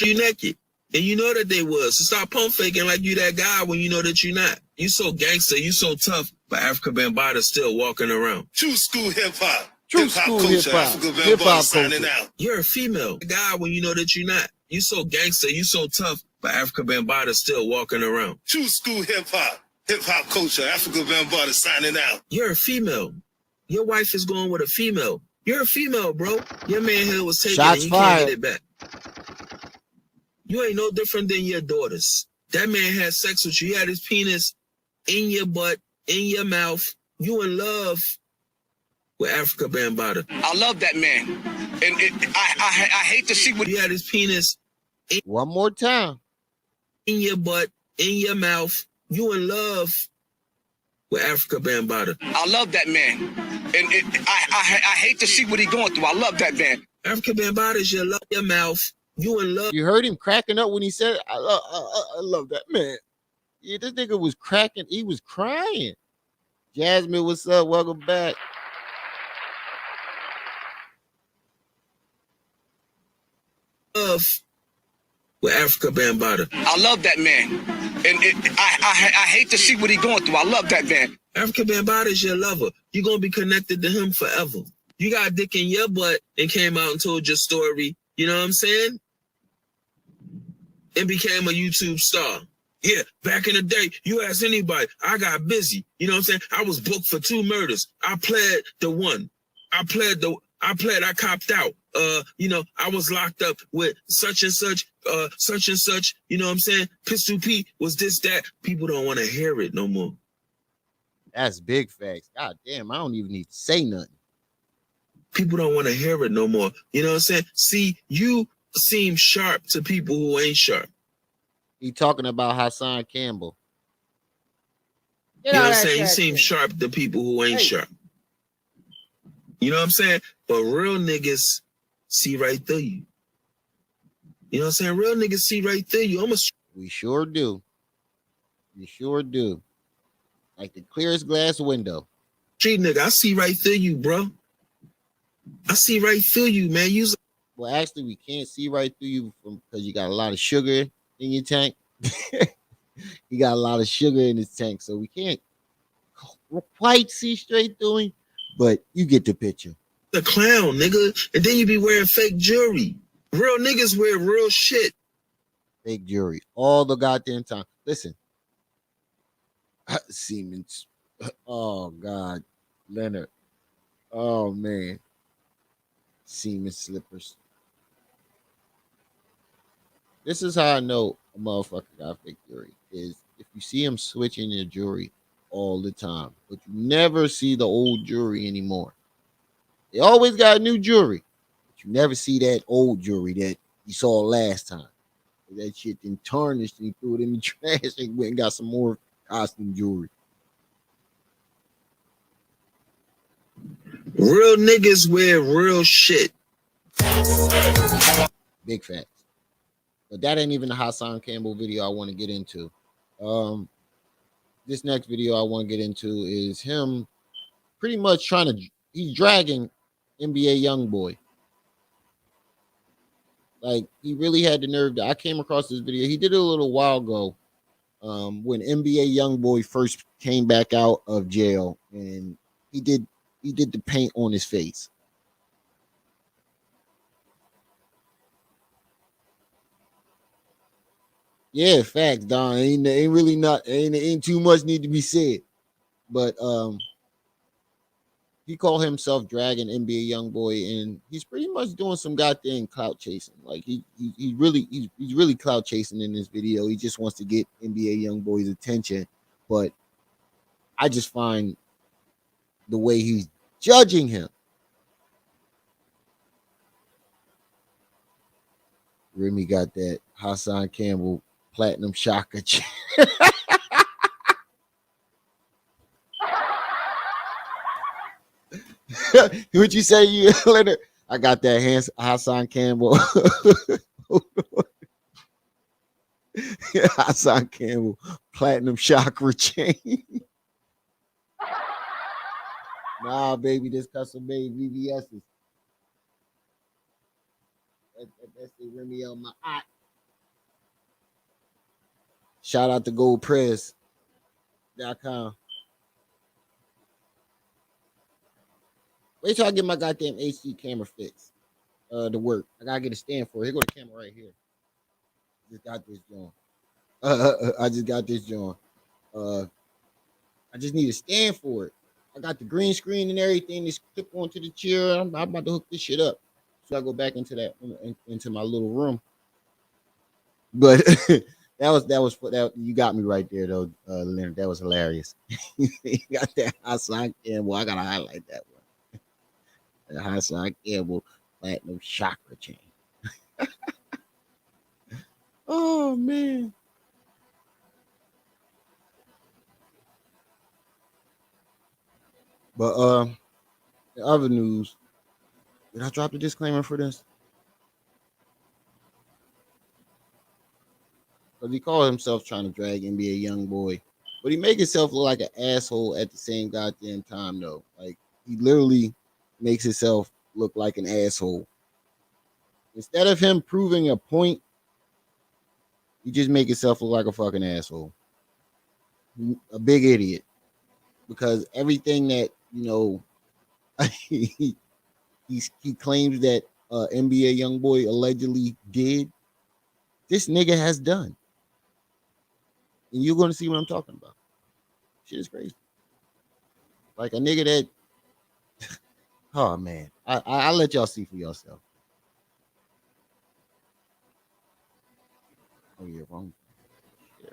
You naked. And you know that they was. So stop pump faking like you that guy when you know that you're not. You so gangster, you so tough, but Africa Bambaataa still walking around.
True school hip-hop.
True school hip-hop. Hip-hop
signing out.
You're a female guy when you know that you're not. You so gangster, you so tough, but Africa Bambaataa still walking around.
True school hip-hop. Hip-hop culture, Africa Bambaataa signing out.
You're a female. Your wife is going with a female. You're a female, bro. Your man here was taken and you can't get it back. You ain't no different than your daughters. That man had sex with you. He had his penis in your butt, in your mouth. You in love with Africa Bambaataa.
I love that man. And I hate to see what
he had his penis.
One more time.
In your butt, in your mouth. You in love with Africa Bambaataa.
I love that man. And I hate to see what he going through. I love that man.
Africa Bambaataa is your love, your mouth. You in love.
You heard him cracking up when he said, I love that man. Yeah, this nigga was cracking. He was crying. Jasmine, what's up? Welcome back.
Love with Africa Bambaataa.
I love that man. And I hate to see what he going through. I love that man.
Africa Bambaataa is your lover. You're going to be connected to him forever. You got a dick in your butt and came out and told your story. You know what I'm saying? And became a YouTube star. Yeah, back in the day, you ask anybody, I got busy. You know what I'm saying? I was booked for 2 murders. I pled the one. I copped out. You know, I was locked up with such and such, you know what I'm saying? Pistol Pete was this, that. People don't want to hear it no more.
That's big facts. God damn, I don't even need to say nothing.
People don't want to hear it no more. You know what I'm saying? See, you seem sharp to people who ain't sharp.
He talking about Hassan Campbell.
You know what I'm saying? You seem sharp to people who ain't sharp. You know what I'm saying? But real niggas see right through you. You know what I'm saying? Real niggas see right through you.
We sure do. We sure do. Like the clearest glass window.
Street nigga, I see right through you, bro. I see right through you, man.
Well, actually, we can't see right through you because you got a lot of sugar in your tank. You got a lot of sugar in his tank, so we can't quite see straight through him, but you get the picture.
The clown, nigga. And then you be wearing fake jewelry. Real niggas wear real shit.
Fake jewelry all the goddamn time. Listen. Siemens. Oh, God. Leonard. Oh, man. Siemens slippers. This is how I know a motherfucker got fake jewelry. Is if you see him switching their jewelry all the time, but you never see the old jewelry anymore. They always got new jewelry, but you never see that old jewelry that you saw last time. That shit then tarnished and he threw it in the trash and went and got some more costume jewelry.
Real niggas wear real shit.
Big facts. But that ain't even the Hassan Campbell video I want to get into. This next video I want to get into is him pretty much he's dragging NBA Youngboy. Like, he really had the nerve. I came across this video. He did it a little while ago when NBA Youngboy first came back out of jail, and he did the paint on his face. Yeah, facts, Don. Ain't too much need to be said. But he called himself dragging NBA Youngboy, and he's pretty much doing some goddamn clout chasing. Like he's really clout chasing in this video. He just wants to get NBA Youngboy's attention. But I just find the way he's judging him. Remy got that Hassan Campbell platinum shocker. What you say, you Leonard? I got that Hassan Campbell. Hassan Campbell platinum chakra chain. Nah, baby, this custom made VVS's. That's the Remy on my eye. Shout out to goldpress.com. Wait till I get my goddamn HD camera fixed to work. I gotta get a stand for it. Here go the camera right here. Just got this joint. I just got this joint. I just need a stand for it. I got the green screen and everything. Just clip onto the chair. I'm about to hook this shit up. So I go back into my little room. But that was you got me right there though, Leonard. That was hilarious. You got that Hassan Campbell. I gotta highlight that one. The Hassan Campbell platinum chakra chain. Oh man. But the other news. Did I drop the disclaimer for this? Because he called himself trying to drag NBA Youngboy, but he make himself look like an asshole at the same goddamn time though. Like he literally makes himself look like an asshole. Instead of him proving a point, he just make himself look like a fucking asshole. A big idiot. Because everything that, he claims that NBA Youngboy allegedly did, this nigga has done. and you're gonna see what I'm talking about. Shit is crazy. Like a nigga that, oh man, I'll let y'all see for yourself. Oh yeah, wrong. Yeah.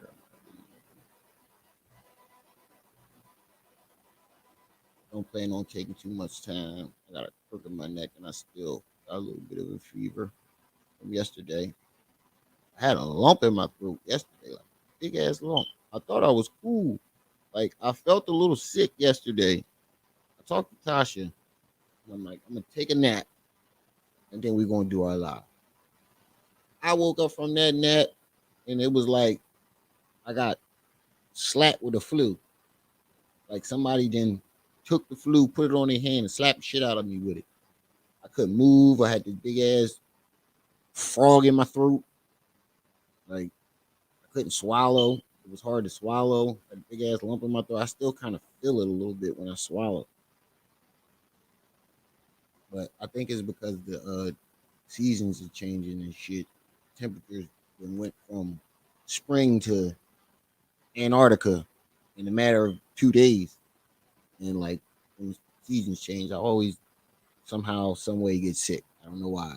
Don't plan on taking too much time. I got a crook in my neck, and I still got a little bit of a fever from yesterday. I had a lump in my throat yesterday, like big ass lump. I thought I was cool. Like I felt a little sick yesterday. I talked to Tasha, and I'm like, I'm gonna take a nap, and then we're gonna do our live. I woke up from that nap, and it was like I got slapped with the flu. Like somebody then took the flu, put it on their hand, and slapped the shit out of me with it. I couldn't move. I had this big ass frog in my throat. Like I couldn't swallow. It was hard to swallow. A big ass lump in my throat. I still kind of feel it a little bit when I swallow. But I think it's because the seasons are changing and shit. Temperatures went from spring to Antarctica in a matter of 2 days. And like when seasons change, I always somehow, some way get sick. I don't know why.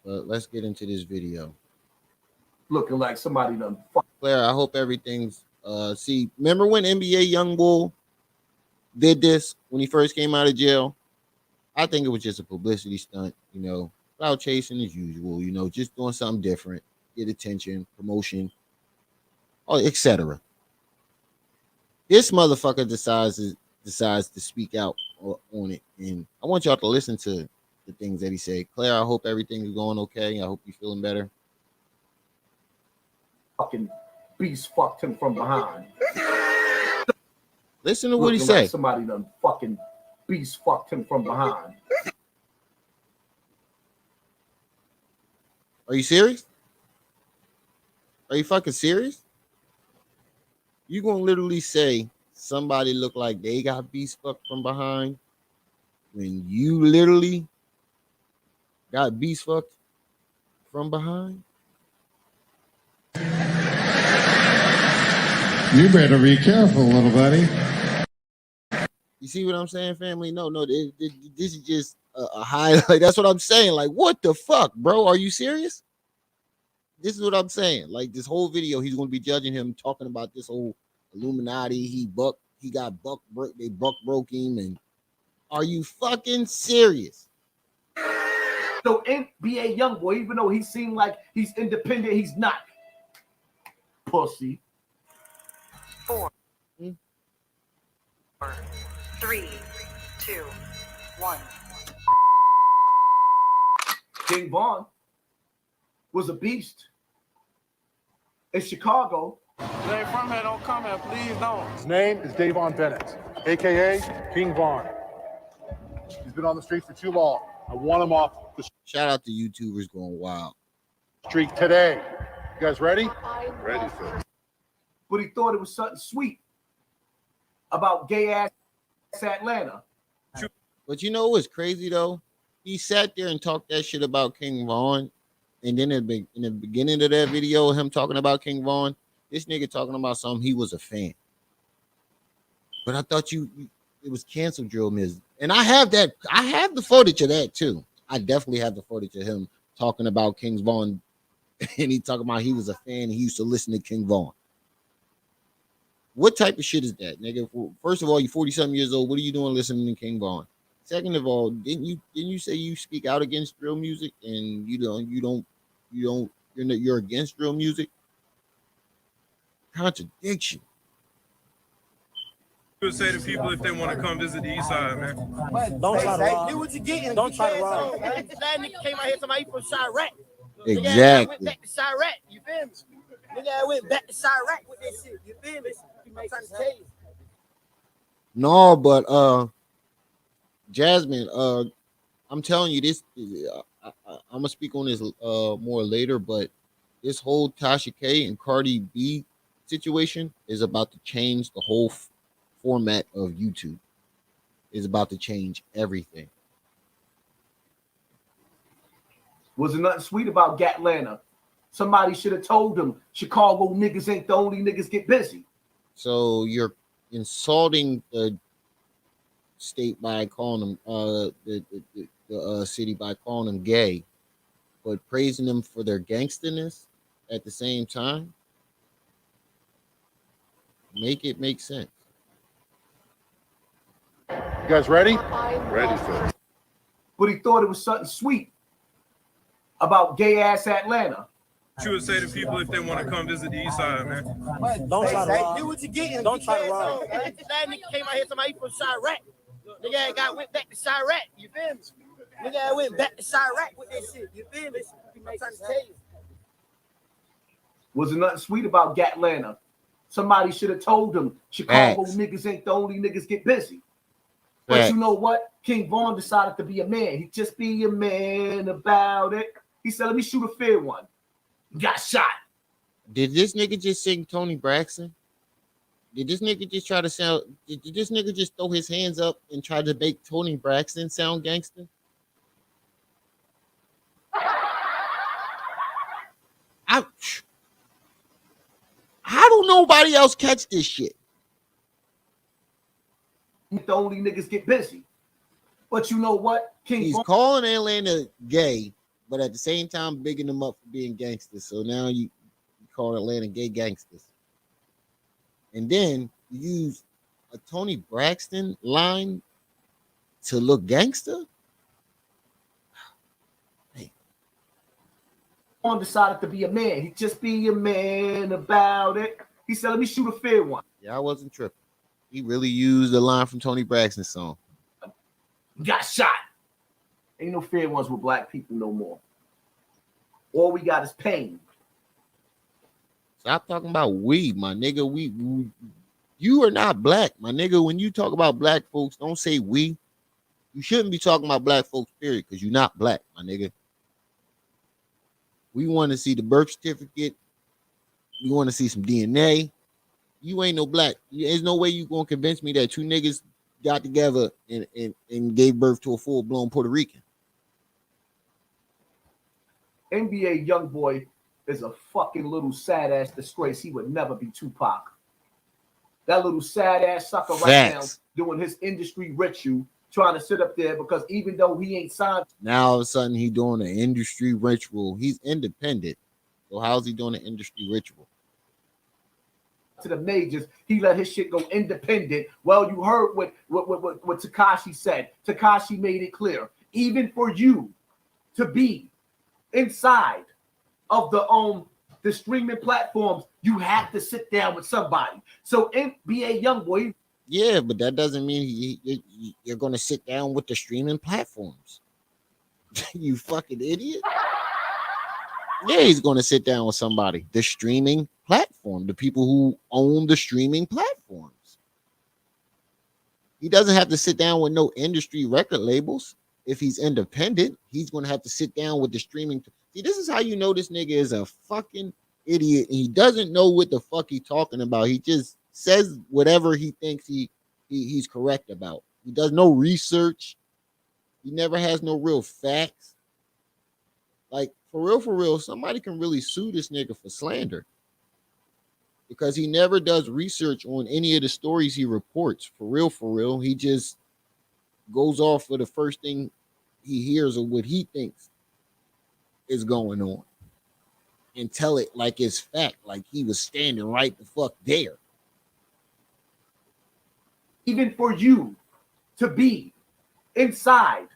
But let's get into this video.
Looking like somebody done.
Claire, I hope everything's see, remember when NBA Youngbull did this when he first came out of jail? I think it was just a publicity stunt, you know, cloud chasing as usual, you know, just doing something different, get attention, promotion, etc. This motherfucker decides to speak out on it, and I want y'all to listen to the things that he said. Claire, I hope everything is going okay. I hope you're feeling better.
Fucking beast fucked him from behind.
Listen to what he said.
Like somebody done fucking beast fucked him from behind.
Are you serious? Are you fucking serious? You gonna literally say somebody look like they got beast fucked from behind when you literally got beast fucked from behind?
You better be careful, little buddy.
You see what I'm saying, family? No, this is just a highlight. That's what I'm saying. Like, what the fuck, bro? Are you serious? This is what I'm saying. Like, this whole video, he's going to be judging him, talking about this whole Illuminati. They buck broke him. And are you fucking serious?
So NBA Youngboy, even though he seemed like he's independent, he's not. Pussy.
4, 3, 2, 1.
King Von was a beast. In Chicago.
They ain't from here, don't come here, please don't.
His name is Davon Bennett, a.k.a. King Von. He's been on the street for too long. I want him off the
Shout out to YouTubers going wild.
street today. You guys ready? Ready, sir.
But he thought it was something sweet about gay-ass Atlanta.
But you know what's crazy, though? He sat there and talked that shit about King Von. And then in the beginning of that video, him talking about King Von, this nigga talking about something he was a fan. But I thought it was cancel drill music. And I have the footage of that too. I definitely have the footage of him talking about King Von. And he talking about he was a fan and he used to listen to King Von. What type of shit is that, nigga? First of all, you're 40-something years old. What are you doing listening to King Von? Second of all, didn't you say you speak out against drill music and you're against drill music? Contradiction.
You would say to people if they want to come visit the east side, man.
Don't try to rob.
Do what you getting.
Don't try to rob.
That nigga came out here somebody from Chirac.
Exactly.
Went back to Chirac, you feel me? Nigga went back to Chirac with that shit, you feel me? I'm trying to tell you.
No, but Jasmine, I'm telling you this. I'm gonna speak on this more later, but this whole Tasha K and Cardi B situation is about to change the whole format of YouTube. Is about to change everything.
Wasn't nothing sweet about Gatlanta. Somebody should have told him Chicago niggas ain't the only niggas get busy.
So you're insulting the state by calling them the city by calling them gay, but praising them for their gangsterness at the same time. Make it make sense.
You guys ready?
Ready, sir.
But he thought it was something sweet about gay ass Atlanta.
What you would say to people if they want to come visit the east side, man?
Don't try to rob.
Do what you getting.
Don't try to rob.
That nigga came out here somebody from Chirac. Nigga ain't went back to Chirac. You feel me? Nigga went back to Chirac with that shit. You feel me? I'm trying to tell you.
Wasn't nothing sweet about Gatlanta. Somebody should have told him Chicago niggas ain't the only niggas get busy. But you know what? King Von decided to be a man. He just be a man about it. He said, let me shoot a fair one. Got shot.
Did this nigga just sing Tony Braxton? Did this nigga just try to sound? Did this nigga just throw his hands up and try to make Tony Braxton sound gangster? How do nobody else catch this shit?
The only niggas get busy. But you know what?
He's calling Atlanta gay, but at the same time bigging them up for being gangsters. So now you call Atlanta gay gangsters. And then you use a Tony Braxton line to look gangster?
Von decided to be a man. He just be a man about it. He said, let me shoot a fair one.
Yeah, I wasn't tripping. He really used a line from Tony Braxton's song.
Got shot. Ain't no fair ones with black people no more. All we got is pain.
Stop talking about we, my nigga. We you are not black, my nigga. When you talk about black folks, don't say we. You shouldn't be talking about black folks, period, because you're not black, my nigga. We want to see the birth certificate. We want to see some DNA. You ain't no black. There's no way you gonna convince me that two niggas got together and gave birth to a full-blown Puerto Rican.
NBA YoungBoy is a fucking little sad-ass disgrace. He would never be Tupac. That little sad-ass sucker right now doing his industry ritual, trying to sit up there because even though he ain't signed.
Now all of a sudden he doing an industry ritual. He's independent. So how's he doing an industry ritual?
To the majors, he let his shit go independent. Well, you heard what Tekashi said. Tekashi made it clear. Even for you to be inside of the streaming platforms, you have to sit down with somebody. So NBA YoungBoy.
Yeah, but that doesn't mean you're going to sit down with the streaming platforms. You fucking idiot. Yeah, he's going to sit down with somebody. The streaming platform, the people who own the streaming platforms. He doesn't have to sit down with no industry record labels. If he's independent, he's going to have to sit down with the streaming. See, this is how you know this nigga is a fucking idiot. And he doesn't know what the fuck he's talking about. He just says whatever he thinks he's correct about. He does no research. He never has no real facts. Like, for real, somebody can really sue this nigga for slander. Because he never does research on any of the stories he reports. For real. He just goes off for the first thing he hears of what he thinks is going on. And tell it like it's fact. Like he was standing right the fuck there.
Even for you to be inside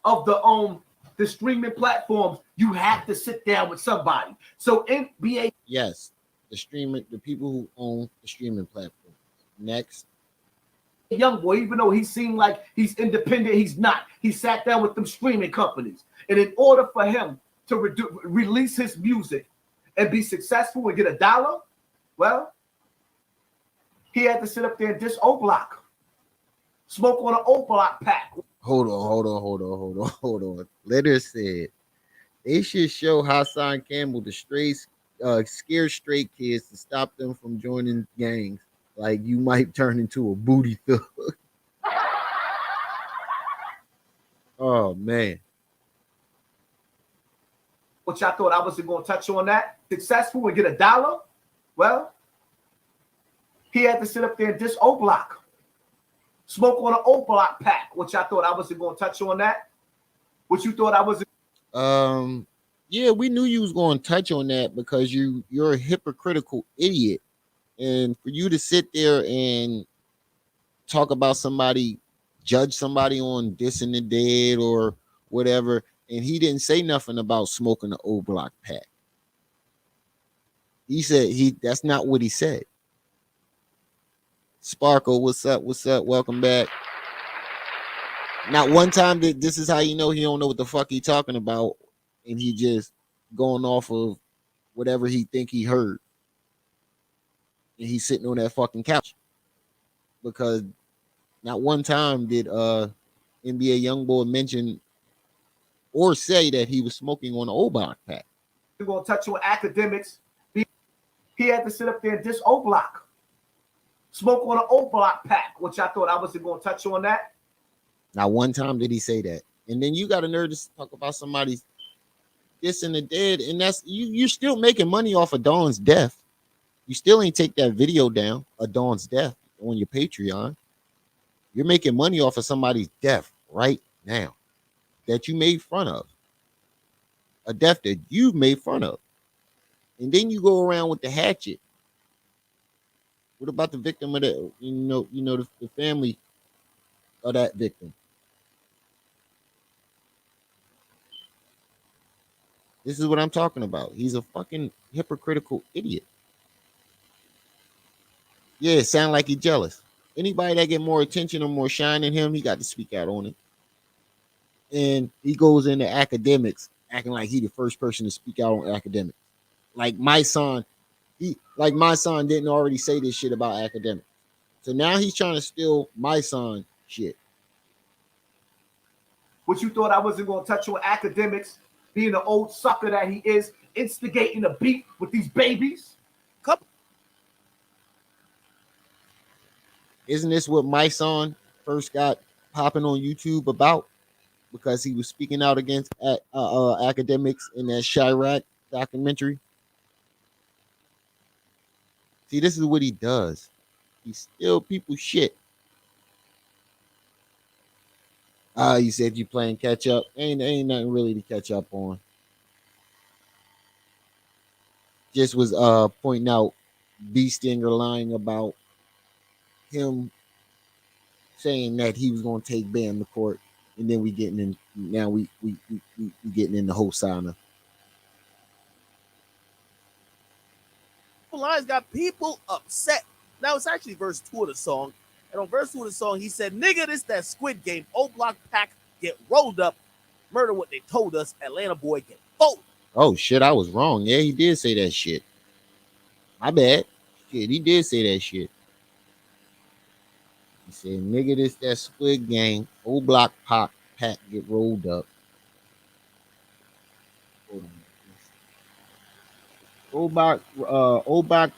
of the streaming platforms, you have to sit down with somebody. So NBA.
Yes, the people who own the streaming platform. Next.
YoungBoy, even though he seemed like he's independent, he's not. He sat down with them streaming companies. And in order for him to release his music and be successful and get $1, well, he had to sit up there and diss O-Block. Smoke on an O-Block pack.
Hold on. Letter said they should show Hassan Campbell the scare straight kids to stop them from joining gangs. Like you might turn into a booty thug. Oh man.
which I thought I wasn't going to touch on that. Successful and get $1. Well, he had to sit up there and diss O Block. Smoke on an O Block pack, which I thought I wasn't going to touch on that. What you thought I wasn't?
Yeah, we knew you was going to touch on that because you're a hypocritical idiot, and for you to sit there and talk about somebody, judge somebody on dissing the dead or whatever, and he didn't say nothing about smoking an O Block pack. He said that's not what he said. Sparkle, what's up? What's up? Welcome back. Not one time that this is how you know he don't know what the fuck he talking about, and he just going off of whatever he think he heard. And he's sitting on that fucking couch. Because not one time did NBA Youngboy mention or say that he was smoking on an O Block pack.
We're going to touch on academics. He had to sit up there and diss O Block. Smoke on an O Block pack, which I thought I wasn't going to touch on that.
Not one time did he say that. And then you got a nerve to talk about somebody's dissing the dead, and that's you're still making money off of Dawn's death. You still ain't take that video down of Dawn's death on your Patreon. You're making money off of somebody's death right now that you made fun of. A death that you made fun of. And then you go around with the hatchet. What about the victim of the, the family of that victim? This is what I'm talking about. He's a fucking hypocritical idiot. Yeah, it sound like he's jealous. Anybody that get more attention or more shine than him, he got to speak out on it. And he goes into academics, acting like he the first person to speak out on academics. Like my son didn't already say this shit about academics. So now he's trying to steal my son shit.
What you thought I wasn't going to touch on academics, being the old sucker that he is, instigating a beef with these babies?
Isn't this what my son first got popping on YouTube about? Because he was speaking out against academics in that Chirac documentary. See, this is what he does. He steals people's shit. You said you playing catch up. Ain't nothing really to catch up on. Just was pointing out B Stinger lying about him saying that he was going to take Bam to court, and then we getting in now. We getting in the Hosanna.
Lines got people upset. Now it's actually verse 2 of the song, and on verse 2 of the song, he said, "Nigga, this that Squid Game. O Block pack get rolled up. Murder what they told us. Atlanta boy get folded."
Oh shit, I was wrong. Yeah, he did say that shit. My bad. Shit, he did say that shit. He said, "Nigga, this that Squid Game. O Block pack get rolled up." O Block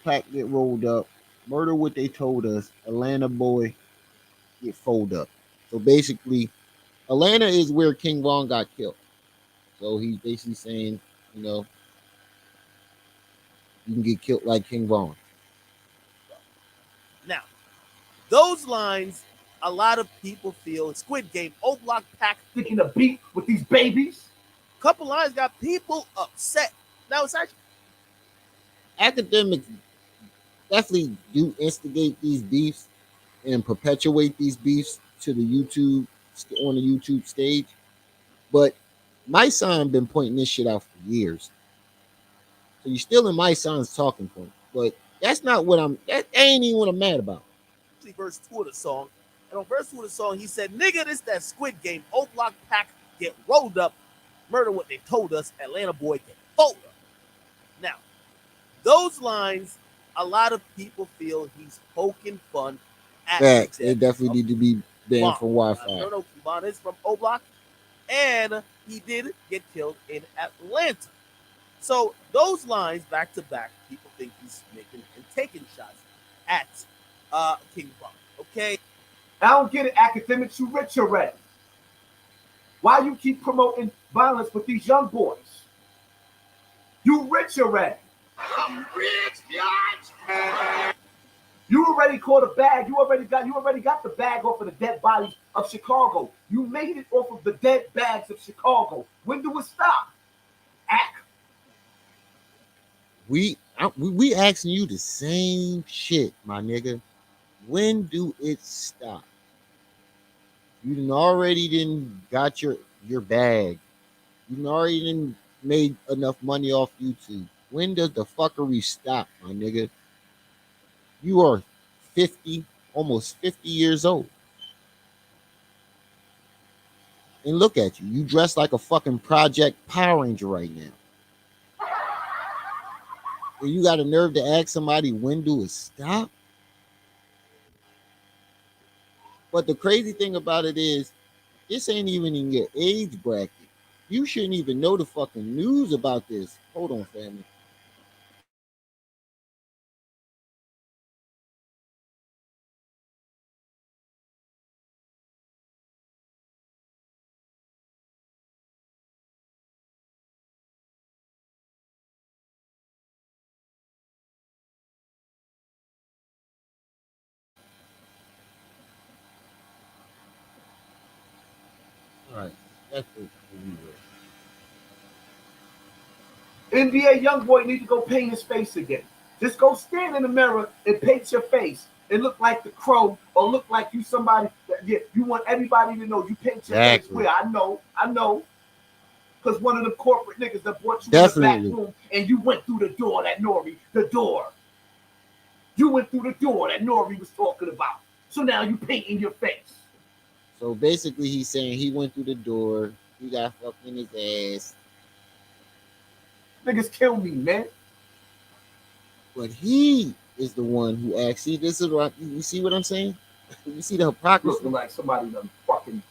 pack get rolled up. Murder what they told us. Atlanta boy get folded up. So basically, Atlanta is where King Von got killed. So he's basically saying, you can get killed like King Von.
Now, those lines, a lot of people feel Squid Game, O Block pack
thinking a beat with these babies.
Couple lines got people upset. Now it's actually
academics definitely do instigate these beefs and perpetuate these beefs to the YouTube on the YouTube stage. But my son been pointing this shit out for years. So you're still in my son's talking point. But that's not what that ain't even what I'm mad about.
Verse 2 of the song. And on verse 2 of the song, he said, "Nigga, this that Squid Game. O Block pack get rolled up. Murder what they told us. Atlanta boy get folded up." Now, those lines, a lot of people feel he's poking fun at
Facts. They definitely need to be banned from Wi-Fi.
I don't know. Kuvon is from O Block, and he did get killed in Atlanta. So those lines back to back, people think he's making and taking shots at King Von. Okay,
I don't get it, academics. You rich already. Why you keep promoting violence with these young boys? You rich already.
I'm rich, bitch.
You already caught a bag. You already got the bag off of the dead bodies of Chicago. You made it off of the dead bags of Chicago. When do it stop? Act.
We asking you the same shit, my nigga. When do it stop? You done already got your bag. You done already made enough money off YouTube. When does the fuckery stop, my nigga? You are 50, almost 50 years old. And look at you. You dress like a fucking Project Power Ranger right now. And you got a nerve to ask somebody when do it stop? But the crazy thing about it is, this ain't even in your age bracket. You shouldn't even know the fucking news about this. Hold on, family. All right, that's what we were.
NBA YoungBoy need to go paint his face again. Just go stand in the mirror and paint your face and look like the Crow or look like you somebody that you want everybody to know you paint your face. Where I know. Because one of the corporate niggas that brought you in the back room and you went through the door that the door. You went through the door that Nori was talking about. So now you painting your face.
So basically he's saying he went through the door, he got fucked in his ass.
Niggas kill me, man.
But he is the one who actually, this is what you see what I'm saying? You see the hypocrisy?
Looking like somebody done fucking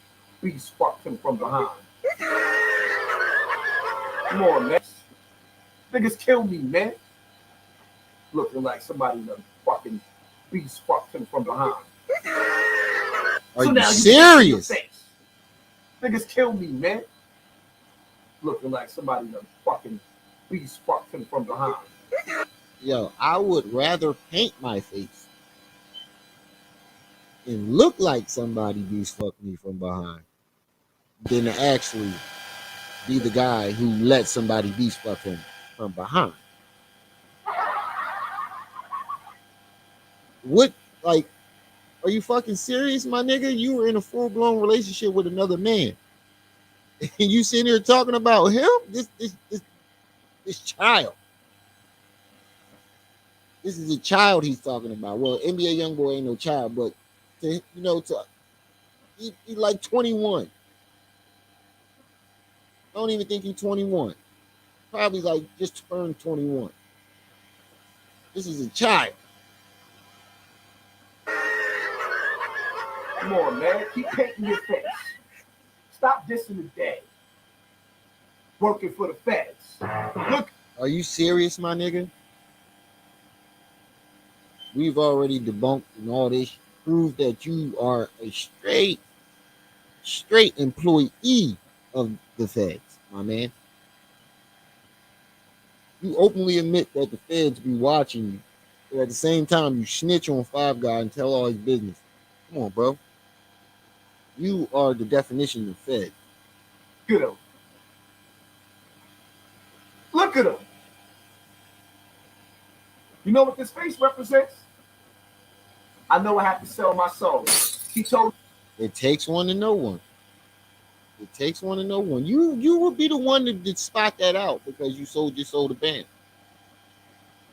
beast fucked him from behind. Come on, man. Niggas kill me, man. Looking like somebody done fucking beast fucked him from behind.
Are you serious?
Niggas kill me, man. Looking like somebody done fucking beast fucked him from behind.
Yo, I would rather paint my face and look like somebody beast fucked me from behind than to actually be the guy who let somebody beast fuck him from behind. What, like, are you fucking serious, my nigga? You were in a full-blown relationship with another man. And you sitting here talking about him? This child. This is a child he's talking about. Well, NBA YoungBoy ain't no child, but he like 21. I don't even think he's 21. Probably like just turned 21. This is a child.
Come on, man. Keep painting your face. Stop dissing the dead. Working for the feds. Look.
Are you serious, my nigga? We've already debunked and all this, proved that you are a straight employee of the feds, my man. You openly admit that the feds be watching you, but at the same time, you snitch on Five Guy and tell all his business. Come on, bro. You are the definition of fed.
Look at him. Look at him. You know what this face represents? I know I have to sell my soul. He told.
It takes one to know one. It takes one to know one. You would be the one to spot that out because you sold your soul to band.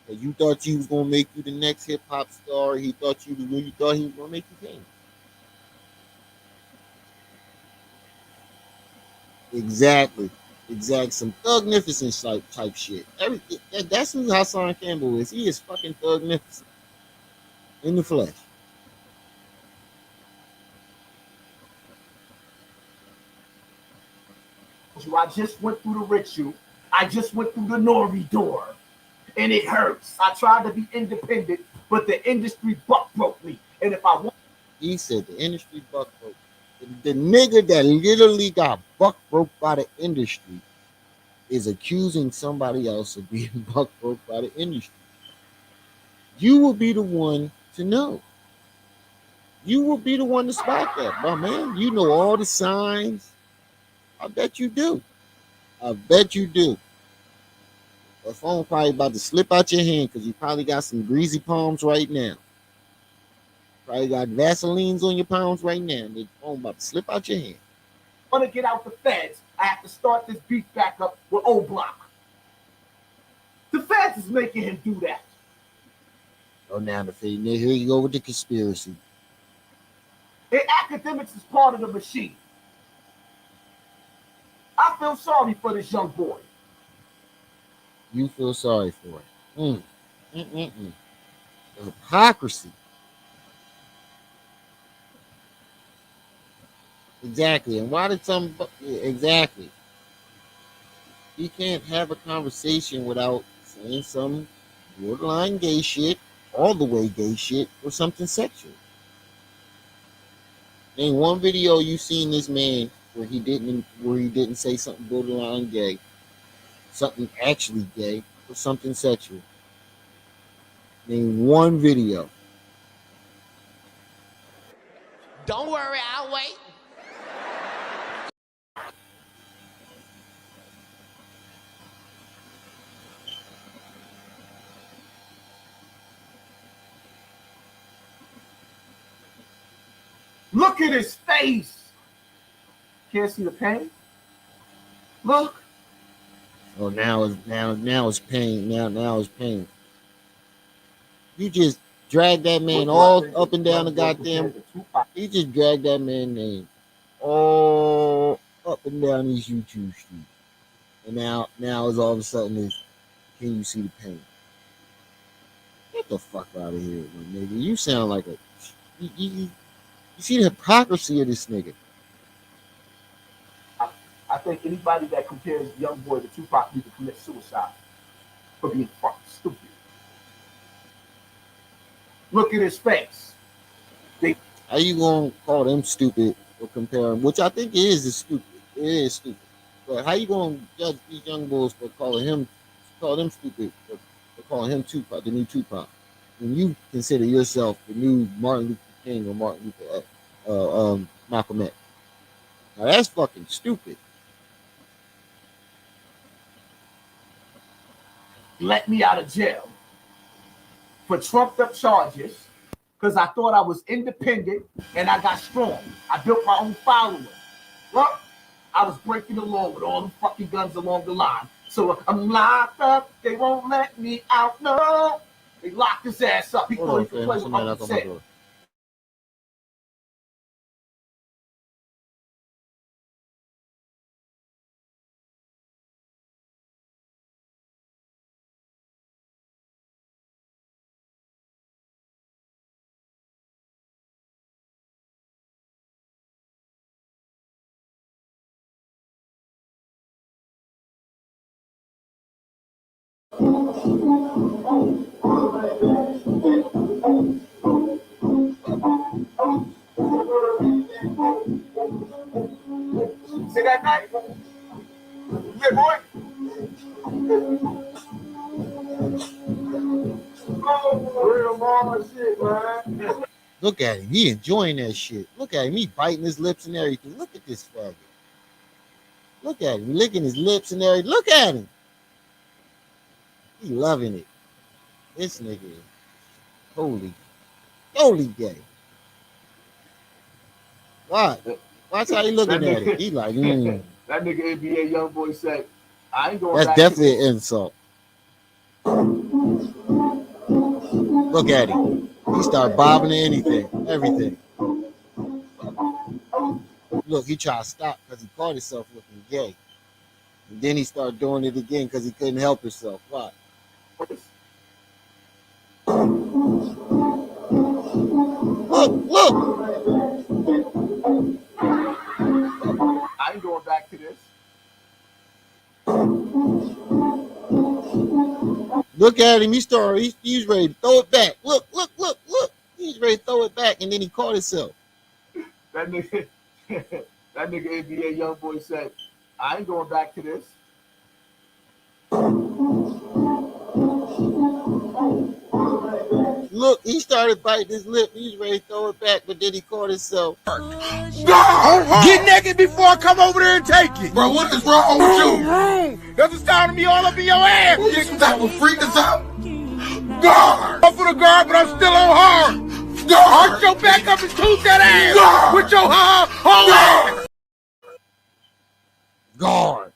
Because you thought you was gonna make you the next hip hop star. He thought you thought he was gonna make you famous. Exactly. Some thugnificent type shit. That's who Hassan Campbell is. He is fucking thugnificent in the flesh.
I just went through the ritual. I just went through the Nori door. And it hurts. I tried to be independent, but the industry buck broke me. And if I want.
He said the industry buck broke. The nigga that literally got buck broke by the industry is accusing somebody else of being buck broke by the industry. You will be the one to know. You will be the one to spot that, bro, man. You know all the signs. I bet you do. I bet you do. The phone probably about to slip out your hand because you probably got some greasy palms right now. Probably got Vaselines on your palms right now. And the phone about to slip out your hand.
Want to get out the feds, I have to start this beef back up with O Block. The feds is making him do that.
Oh, now here you go with the conspiracy.
And academics is part of the machine. I feel sorry for this young boy.
You feel sorry for it. The hypocrisy. Exactly. And why did some... Exactly. You can't have a conversation without saying some borderline gay shit, all the way gay shit, or something sexual. Name one video you seen this man where he didn't say something borderline gay, something actually gay, or something sexual. Name one video.
Don't worry, I'll wait.
Look at his face. Can't see the pain? Look.
Oh, now it's pain. Now it's pain. You just dragged that man all up and down the goddamn. You just dragged that man's name all up and down these YouTube streets. And now it's all of a sudden can you see the pain? Get the fuck out of here, my nigga. You sound like a you see the hypocrisy of this nigga.
I think anybody that compares young boy to Tupac need to commit suicide for being fucking stupid. Look at his face.
How you gonna call them stupid or compare them? Which I think is stupid. It is stupid. But how you gonna judge these young boys for call them stupid or calling him Tupac, the new Tupac, when you consider yourself the new Martin Luther King or Malcolm X? Now that's fucking stupid.
Let me out of jail for trumped up charges because I thought I was independent and I got strong. I built my own following. Well, I was breaking the law with all the fucking guns along the line. So I'm locked up. They won't let me out. No. They locked his ass up. He thought he could play with Uncle Sam. See that night? Yeah, boy. Oh, real mama shit, man.
Look at him. He enjoying that shit. Look at him. He biting his lips and everything. Look at this faggot. Look at him. Licking his lips and everything. Look at him. He loving it. This nigga is totally gay. Why? Watch how he looking at it. He like,
That nigga NBA young boy said, I ain't going
that's
back
definitely
to
an insult. Look at him. He start bobbing to anything, everything. Look, he tried to stop because he caught himself looking gay. And then he started doing it again because he couldn't help himself. Why? Look.
I ain't going back to this.
Look at him. He's ready to throw it back. Look. He's ready to throw it back, and then he caught himself.
That nigga NBA young boy said, I ain't going back to this.
Look, he started biting his lip. He's ready to throw it back, but then he caught himself.
Get naked before I come over there and take it. Bro, what is wrong with you? That's starting to be all up in your ass. Well, you some type of freak or something? Guard. I'm for the guard, but I'm still on hard. Guard. Arch your back up and toot that ass. Guard. With your whole ass.
Guard.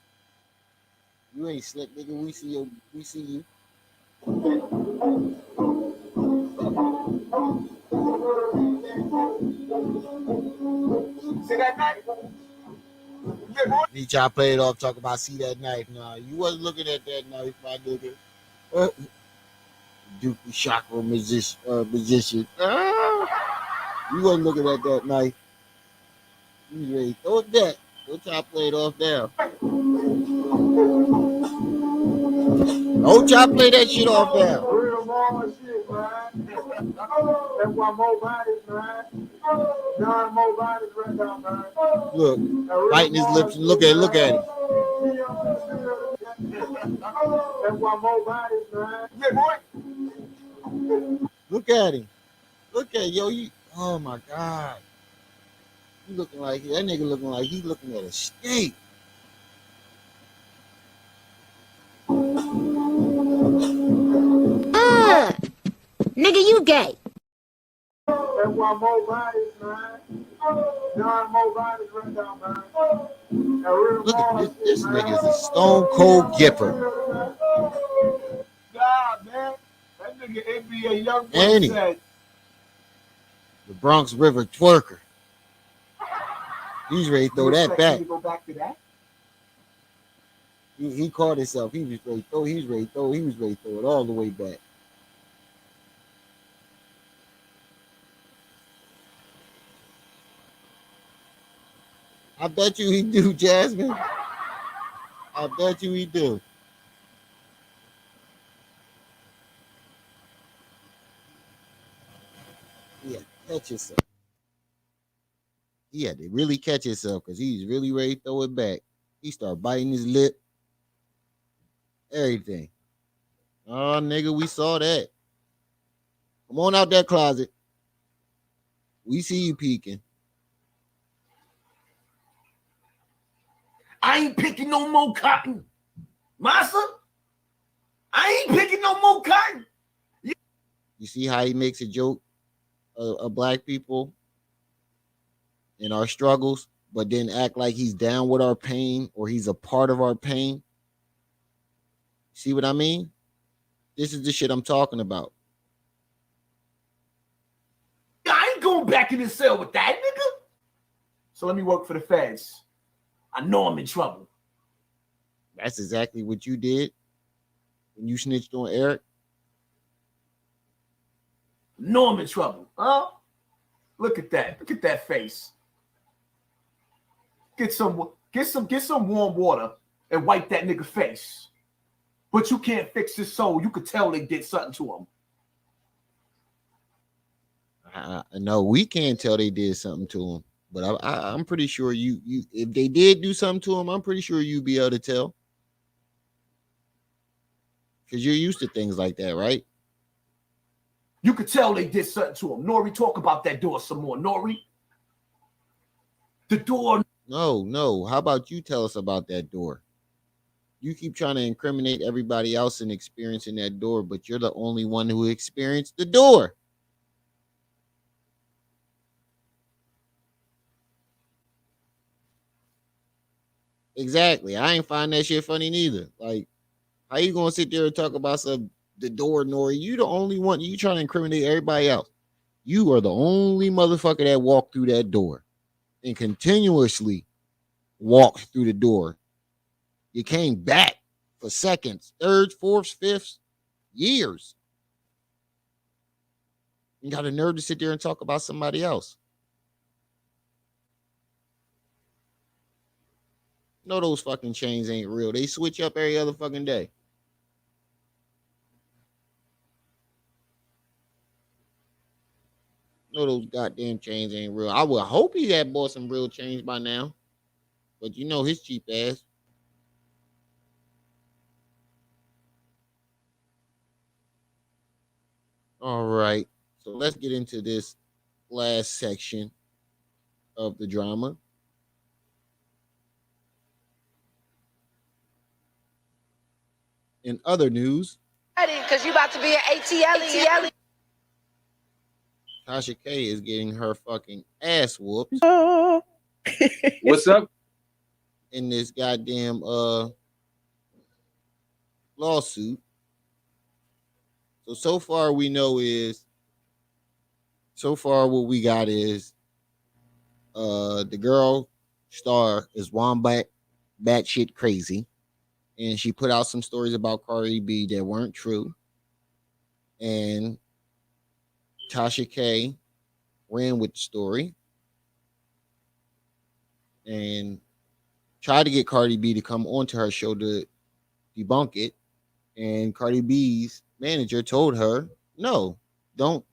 You ain't slick, nigga. We see you.
See that knife?
Need y'all play it off, talk about see that knife. Nah, you wasn't looking at that knife, my nigga. Duke chakra magician. You wasn't looking at that knife. You ready to throw it back. Don't try to play it off now. Don't try to play that shit off now.
Real more shit, man. That's why more bodies, man. None more bodies right now, man.
Look, biting his lips. Look at him.
That's why more bodies, man. Yeah, boy.
Look at him. Look at you. Oh my God. You looking like that nigga looking like he looking at a steak.
Nigga, you gay.
That's why more bodies, man. None more bodies right now, man.
Look at this nigga is a stone cold gipper.
Nah, man. That nigga NBA young boy
Annie.
said.
The Bronx River twerker. He's ready to throw that back.
To go back to that?
He caught himself. He was ready to throw it all the way back. I bet you he do, Jasmine. I bet you he do. Yeah, catch yourself. He had to really catch himself because he's really ready to throw it back. He started biting his lip. Everything. Oh, nigga, we saw that. Come on out that closet. We see you peeking.
I ain't picking no more cotton. Massa, I ain't picking no more cotton.
You see how he makes a joke of black people and our struggles, but then act like he's down with our pain or he's a part of our pain? See what I mean? This is the shit I'm talking about.
I ain't going back in the cell with that nigga. So let me work for the feds. I know I'm in trouble.
That's exactly what you did when you snitched on Eric.
I know I'm in trouble. Huh? Look at that. Look at that face. Get some warm water and wipe that nigga face. But you can't fix his soul. You could tell they did something to him.
No, we can't tell they did something to him. But I'm pretty sure you if they did do something to him, I'm pretty sure you'd be able to tell. Because you're used to things like that, right?
You could tell they did something to him. Nori, talk about that door some more. Nori. The door.
No. How about you tell us about that door? You keep trying to incriminate everybody else in experiencing that door, but you're the only one who experienced the door. Exactly. I ain't find that shit funny neither. Like, how you gonna sit there and talk about the door, Nori? You the only one. You trying to incriminate everybody else. You are the only motherfucker that walked through that door and continuously walked through the door. You came back for seconds, thirds, fourths, fifths, years. You got a nerve to sit there and talk about somebody else. No, those fucking chains ain't real. They switch up every other fucking day. No, those goddamn chains ain't real. I would hope he had bought some real chains by now. But you know his cheap ass. All right. So let's get into this last section of the drama. In other news,
Because you about to be an ATL.
Tasha K is getting her fucking ass whooped.
Oh.
What's up?
In this goddamn lawsuit. So far we know is what we got is the girl star is Wombat batshit crazy. And she put out some stories about Cardi B that weren't true. And Tasha K ran with the story and tried to get Cardi B to come onto her show to debunk it. And Cardi B's manager told her, no, don't,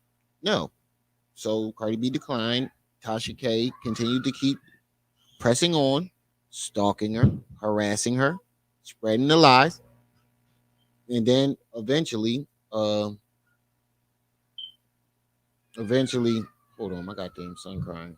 no. So Cardi B declined. Tasha K continued to keep pressing on, stalking her, harassing her, spreading the lies. And then eventually, hold on, my goddamn son crying.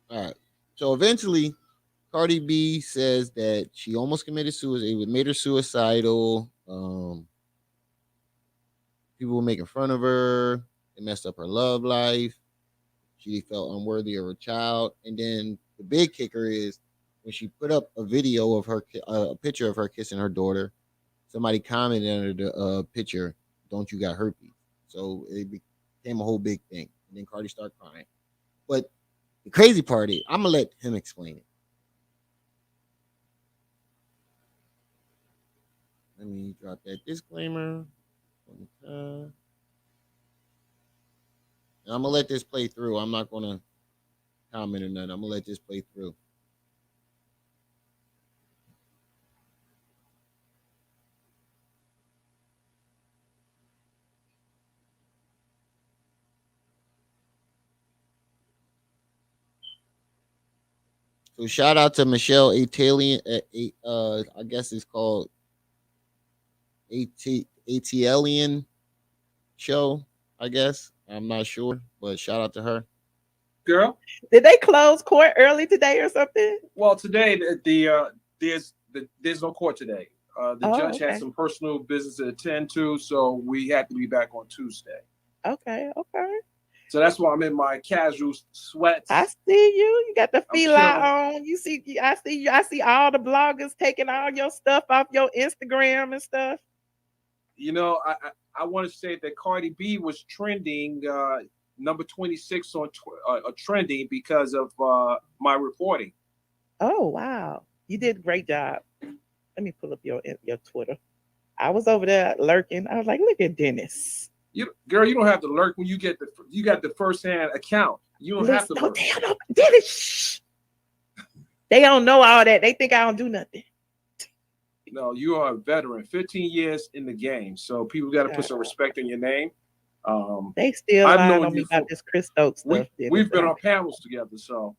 All right. So eventually, Cardi B says that she almost committed suicide. It made her suicidal. People were making fun of her. It messed up her love life. She felt unworthy of her child. And then the big kicker is when she put up a video of her, a picture of her kissing her daughter. Somebody commented under the picture, "Don't you got herpes?" So it became a whole big thing. And then Cardi started crying. But the crazy part is, I'm gonna let him explain it. Let me drop that disclaimer. And I'm gonna let this play through. I'm not gonna comment or nothing. I'm gonna let this play through. So shout out to Michelle Atalian. I guess it's called ATLian show. I guess I'm not sure, but shout out to her.
Girl,
did they close court early today or something?
Well, today there's no court today. The judge had some personal business to attend to, so we had to be back on Tuesday.
Okay.
So that's why I'm in my casual sweats.
I see you. You got the feline on. You see, I see you. I see all the bloggers taking all your stuff off your Instagram and stuff.
You know, I want to say that Cardi B was trending number 26 on trending because of my reporting.
Oh wow, you did a great job. Let me pull up your Twitter. I was over there lurking. I was like, look at Dennis.
Girl, you don't have to lurk when you got the first-hand account. You don't have to lurk.
They don't know. Dennis, shh. They don't know all that. They think I don't do nothing.
No, you are a veteran, 15 years in the game. So people got to put some respect in your name.
They still lying on me about this Chris Stokes stuff.
We've been on panels together, so.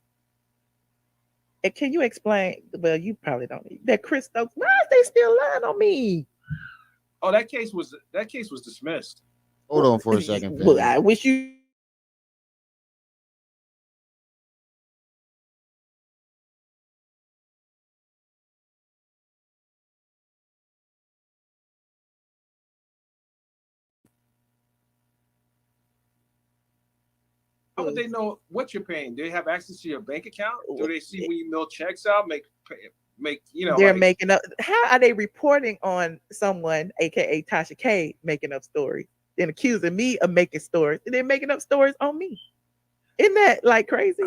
And can you explain? Well, you probably don't need that Chris Stokes. Why is they still lying on me?
Oh, that case was dismissed.
Hold on for a second.
Well, I wish you.
How would they know what you're paying? Do they have access to your bank account? Do they see when you mail checks out? Make
They're making up. How are they reporting on someone, aka Tasha K, making up stories and accusing me of making stories? And they're making up stories on me. Isn't that like crazy?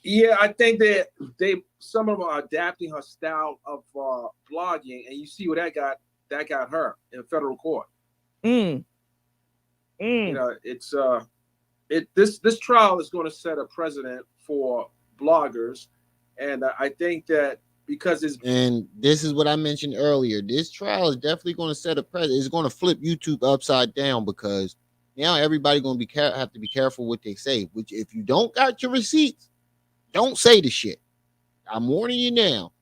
Yeah, I think that some of them are adapting her style of blogging, and you see what that got her in federal court. You know, it's this trial is going to set a precedent for bloggers And I think that because it's
and this is what I mentioned earlier. This trial is definitely going to set a precedent. It's going to flip YouTube upside down because now everybody going to have to be careful what they say. Which if you don't got your receipts, don't say the shit. I'm warning you now.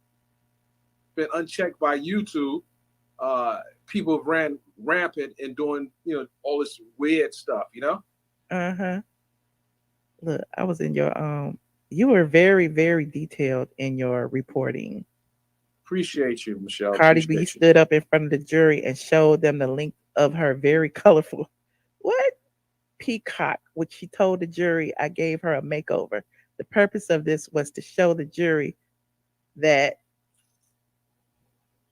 Been unchecked by YouTube. People have ran rampant and doing all this weird stuff.
Look, I was in your you were very, very detailed in your reporting.
Appreciate you, Michelle.
Cardi B stood up in front of the jury and showed them the link of her very colorful peacock, which she told the jury, I gave her a makeover. The purpose of this was to show the jury that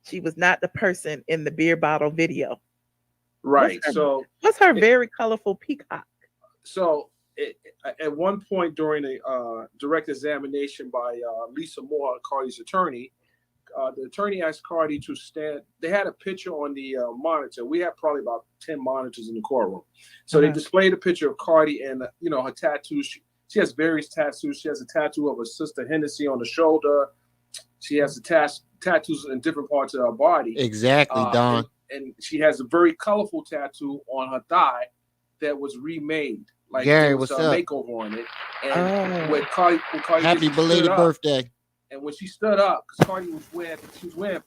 she was not the person in the beer bottle video.
Right.
What's her very colorful peacock?
So at one point during a direct examination by Lisa Moore, Cardi's attorney, the attorney asked Cardi to stand. They had a picture on the monitor. We have probably about 10 monitors in the courtroom. So they displayed a picture of Cardi and her tattoos. She has various tattoos. She has a tattoo of her sister Hennessy on the shoulder. She has tattoos in different parts of her body.
Exactly, Don.
And she has a very colorful tattoo on her thigh that was remade. Like
Gary,
there was
what's
a
up?
makeover on it. And when Cardi
happy belated birthday.
And when she stood up, because Cardi was wearing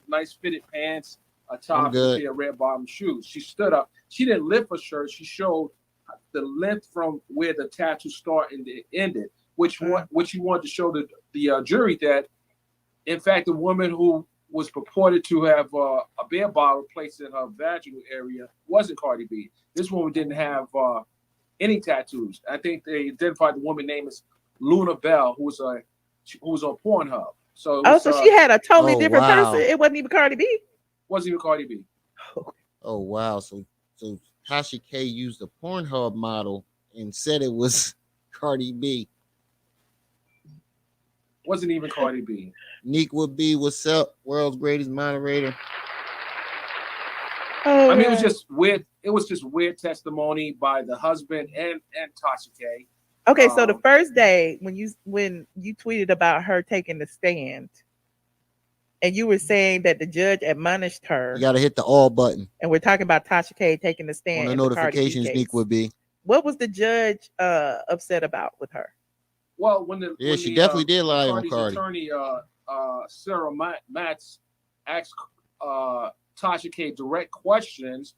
nice fitted pants, a top, and a pair of red bottom shoes. She stood up. She didn't lift her shirt. She showed the length from where the tattoo started and ended, which she wanted to show the jury that, in fact, the woman who was purported to have a beer bottle placed in her vaginal area wasn't Cardi B. This woman didn't have any tattoos. I think they identified the woman name as Luna Bell, who was on Pornhub. So
she had a totally different person. It wasn't even Cardi B.
Wasn't even Cardi B.
Oh wow! So Tasha K used a Pornhub model and said it was Cardi B.
Wasn't even Cardi B.
Neek would be what's up? World's greatest moderator.
I mean, it was just weird. It was just weird testimony by the husband and Tasha K.
Okay, so the first day when you tweeted about her taking the stand, and you were saying that the judge admonished her,
you got to hit the all button.
And we're talking about Tasha K taking the stand.
On the notifications, Neek would be.
What was the judge upset about with her?
Well,
she definitely did lie on
Cardi's
Cardi.
Attorney Sarah Matz asked Tasha K direct questions.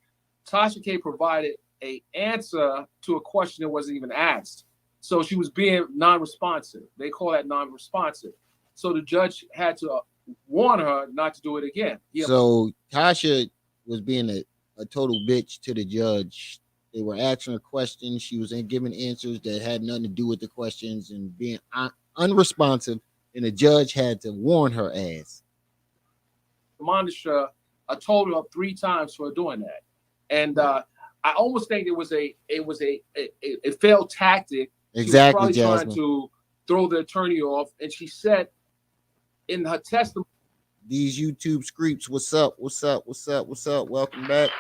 Tasha K provided an answer to a question that wasn't even asked. So she was being non-responsive. They call that non-responsive. So the judge had to warn her not to do it again.
So Tasha was being a total bitch to the judge. They were asking her questions. She was giving answers that had nothing to do with the questions and being unresponsive. And the judge had to warn her ass.
Admonished her a total of 3 times for doing that. And I almost think it was a failed tactic.
Exactly,
she was probably trying to throw the attorney off, and she said in her testimony,
"These YouTube creeps, what's up? What's up? What's up? What's up? Welcome back."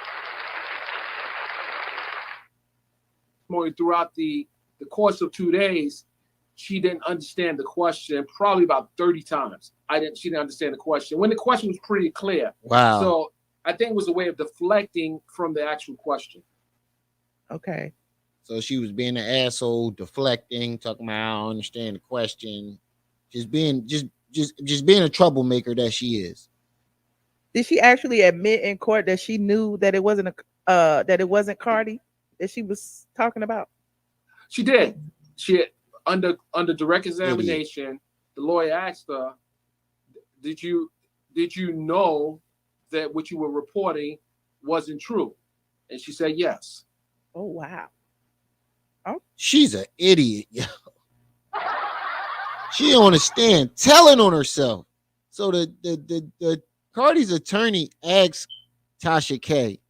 Throughout the course of 2 days, she didn't understand the question probably about 30 times. She didn't understand the question when the question was pretty clear.
Wow.
So I think it was a way of deflecting from the actual question.
Okay.
So she was being an asshole, deflecting, talking about I don't understand the question, just being a troublemaker that she is.
Did she actually admit in court that she knew that it wasn't Cardi that she was talking about?
She did. She under direct examination, the lawyer asked her, "Did you know that what you were reporting wasn't true?" And she said yes.
Oh wow.
Oh. She's an idiot, yo. She don't understand, telling on herself. So the Cardi's attorney asked Tasha K,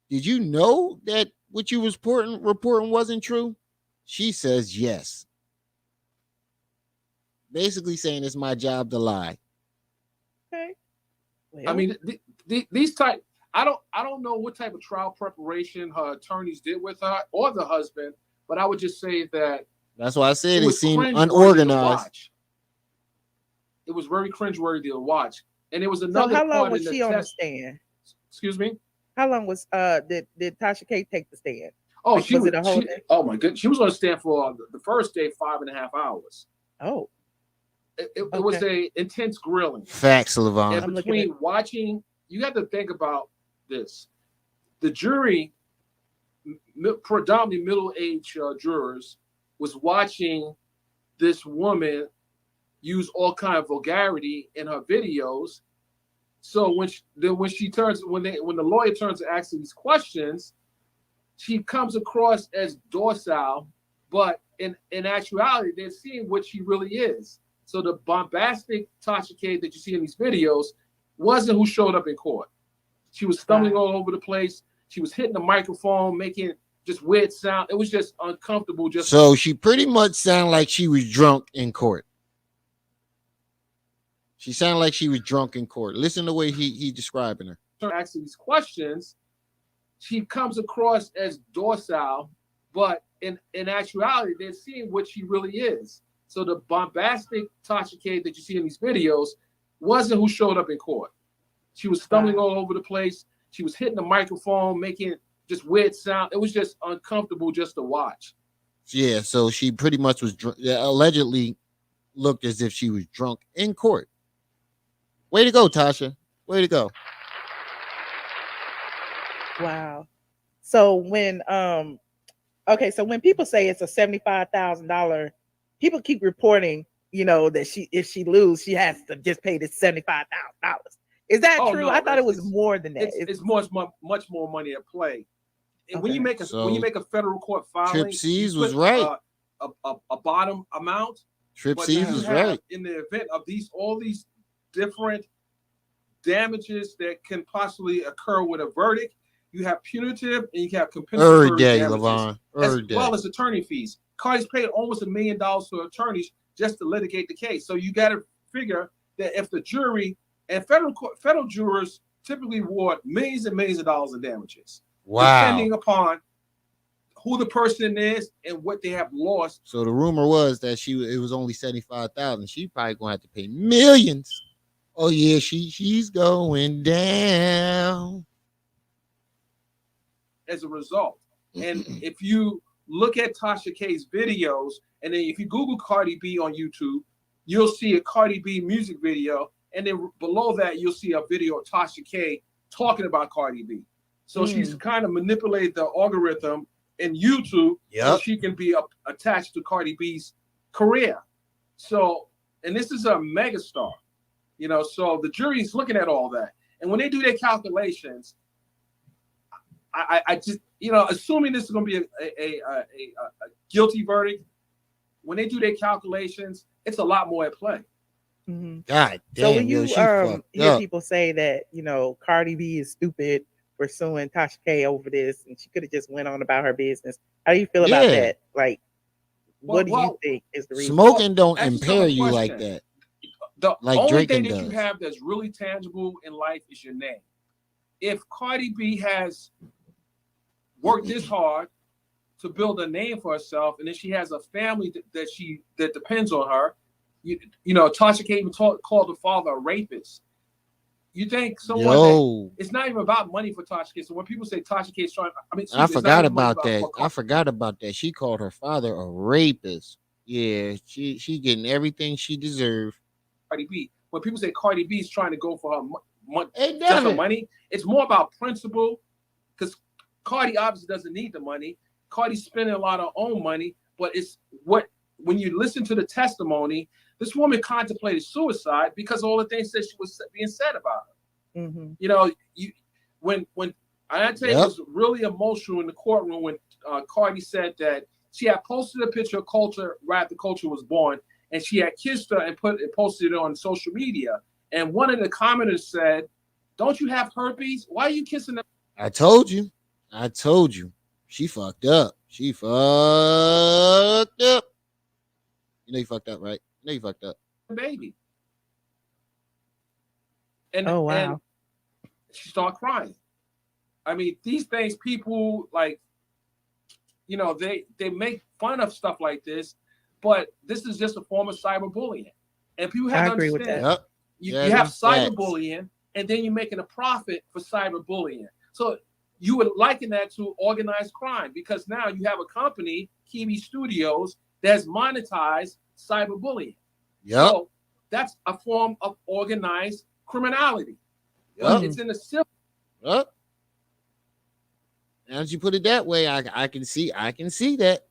"Did you know that what you was reporting wasn't true?" She says yes. Basically saying it's my job to lie.
Okay.
Well, I mean, these type. I don't know what type of trial preparation her attorneys did with her or the husband, but I would just say that
that's why I said it seemed unorganized.
it was very cringeworthy to watch. And there was another
So how long
part
was
in the
she on the
test.
stand?
Excuse me?
How long was did Tasha K take the stand?
Oh,
like, was it a whole day?
Oh my goodness. She was on the stand for the first day, 5.5 hours.
Oh.
It was a intense grilling.
Facts, LeVon.
And between watching, you have to think about this. The jury, predominantly middle-aged jurors, was watching this woman use all kind of vulgarity in her videos. So when the lawyer turns to ask these questions, she comes across as docile, but in actuality, they're seeing what she really is. So the bombastic Tasha K that you see in these videos wasn't who showed up in court. She was stumbling all over the place. She was hitting the microphone, making just weird sound. It was just uncomfortable.
So she pretty much sounded like she was drunk in court. She sounded like she was drunk in court. Listen to the way he describing her.
Asking these questions, she comes across as docile, but in actuality, they're seeing what she really is. So the bombastic Tasha K that you see in these videos wasn't who showed up in court. She was stumbling all over the place. She was hitting the microphone, making just weird sound. It was just uncomfortable just to watch.
Yeah, so she pretty much was allegedly looked as if she was drunk in court. Way to go, Tasha. Way to go.
Wow. So when so when people say it's a $75,000, people keep reporting, that if she lose, she has to just pay this $75,000. Is that true? No, I thought it was more than that.
It's much more money at play. Okay. When you make a federal court filing,
Trip C's was right.
A bottom amount.
Trip C's was right.
In the event of all these different damages that can possibly occur with a verdict, you have punitive and you have compensatory damages, as well as attorney fees. Cardi's paid almost $1 million for attorneys just to litigate the case. So you got to figure that if the jury and federal jurors typically award millions and millions of dollars in damages, depending upon who the person is and what they have lost.
So the rumor was that it was only $75,000. She probably gonna have to pay millions. Oh yeah, she's going down
as a result. And if you look at Tasha K's videos, and then if you Google Cardi B on YouTube, you'll see a Cardi B music video, and then below that you'll see a video of Tasha K talking about Cardi B. So she's kind of manipulated the algorithm in YouTube so she can be attached to Cardi B's career. So, and this is a megastar, so the jury's looking at all that. And when they do their calculations, I just, assuming this is going to be a guilty verdict, when they do their calculations, it's a lot more at play.
Mm-hmm.
God damn.
So when you hear people say that, Cardi B is stupid for suing Tasha K over this, and she could have just went on about her business. How do you feel about that? Like, what do you think is the reason?
Smoking don't impair you like that.
The
like
only
drinking
thing that
does.
you have that's really tangible in life is your name. If Cardi B has worked this hard to build a name for herself, and then she has a family that depends on her, Tasha K even called the father a rapist. You think someone it's not even about money for Tasha K. So when people say Tasha K is trying,
I forgot about that. I forgot about that. She called her father a rapist. Yeah, she getting everything she deserved.
Cardi B. When people say Cardi B is trying to go for her money, it's more about principle, because Cardi obviously doesn't need the money. Cardi's spending a lot of her own money, but when you listen to the testimony, this woman contemplated suicide because all the things that she was being said about her.
Mm-hmm.
When I tell you, it was really emotional in the courtroom when Cardi said that she had posted a picture of Culture right after Culture was born, and she had kissed her and posted it on social media. And one of the commenters said, "Don't you have herpes? Why are you kissing them?"
I told you. She fucked up. You know you fucked up, right? You know you fucked up.
Baby. And
wow.
And she started crying. These things, people they make fun of stuff like this, but this is just a form of cyberbullying. And people have to understand.
Yep.
You have cyberbullying, and then you're making a profit for cyberbullying. So you would liken that to organized crime because now you have a company, Kiwi Studios, that's monetized cyberbullying.
Yep.
So that's a form of organized criminality. But it's in the civil.
Yep. Now that you put it that way, I can see that.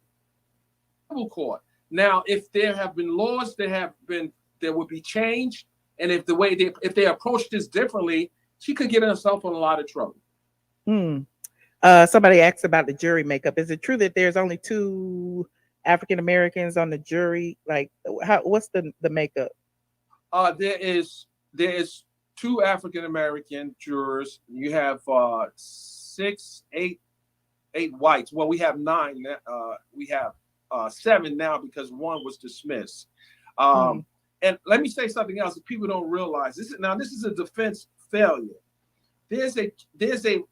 Civil court. Now, if there have been laws that would be changed, and if they approach this differently, she could get herself in a lot of trouble.
Somebody asked about the jury makeup. Is it true that there's only 2 African Americans on the jury? Like, what's the makeup?
There is 2 African American jurors. You have 8 whites. Well, we have 9. We have 7 now because 1 was dismissed. And let me say something else that people don't realize. This is a defense failure. There's a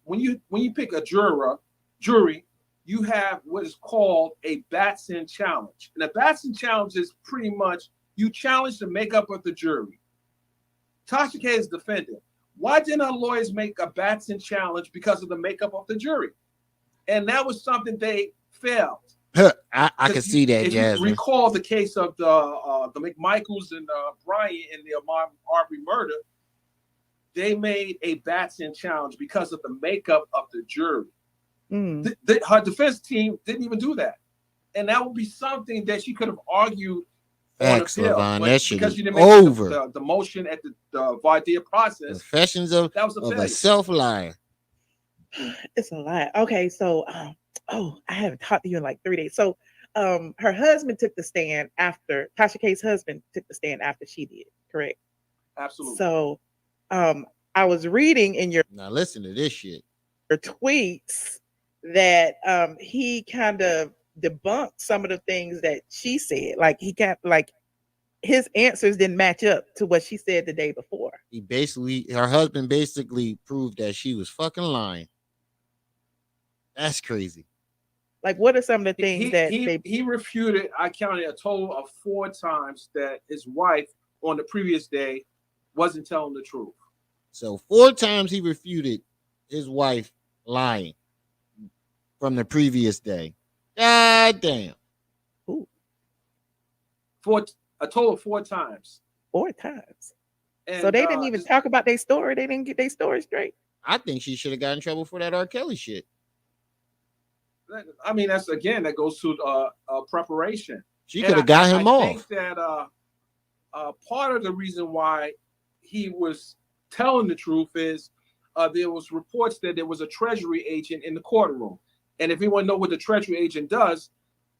when you pick a jury, you have what is called a Batson challenge. And a Batson challenge is pretty much you challenge the makeup of the jury. Tasha K is defendant. Why didn't our lawyers make a Batson challenge because of the makeup of the jury? And that was something they failed.
I can see that, Jasmine.
If you recall the case of the McMichaels and Bryant in the Ahmaud Arbery murder, they made a Batson challenge because of the makeup of the jury. Her defense team didn't even do that. And that would be something that she could have argued on appeal.
That shit
because you didn't
make
the motion at the voir dire process.
Confessions of a self-lie.
It's a lie. Okay, so I haven't talked to you in like 3 days. So her husband took the stand after Tasha K's husband took the stand after she did, correct?
Absolutely.
So I was reading in your
now listen to this shit.
Your tweets that he kind of debunked some of the things that she said. Like he can't his answers didn't match up to what she said the day before.
Her husband basically proved that she was fucking lying. That's crazy.
Like, what are some of the things
he refuted? I counted a total of 4 times that his wife on the previous day wasn't telling the truth.
So 4 times he refuted his wife lying from the previous day. God damn.
Ooh.
A total of 4 times.
4 times.
And,
so they didn't even talk about their story. They didn't get their story straight.
I think she should have gotten in trouble for that R. Kelly shit.
I mean, that goes to preparation.
She could have got him off.
I think that part of the reason why he was telling the truth is there was reports that there was a Treasury agent in the courtroom. And if anyone know what the Treasury agent does.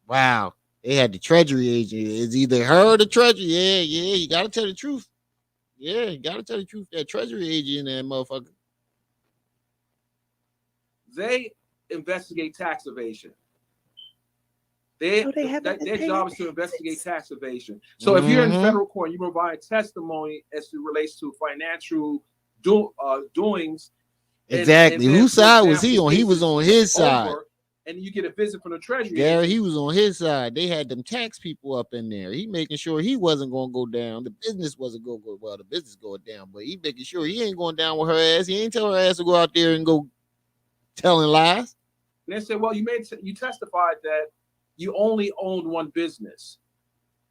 Wow. They had the Treasury agent. It's either her or the Treasury. Yeah, you got to tell the truth. Yeah, you got to tell the truth. That Treasury agent and that motherfucker.
They investigate tax evasion. Their job is to investigate tax evasion. So if you're in federal court, you provide testimony as it relates to financial doings.
Exactly. Whose side was he on? He was on his side.
And you get a visit from the Treasury.
Gary, he was on his side. They had them tax people up in there. He making sure he wasn't going to go down. The business wasn't going to go well. The business going down, but he making sure he ain't going down with her ass. He ain't tell her ass to go out there and go telling lies.
And they said, well, you testified that you only owned one business.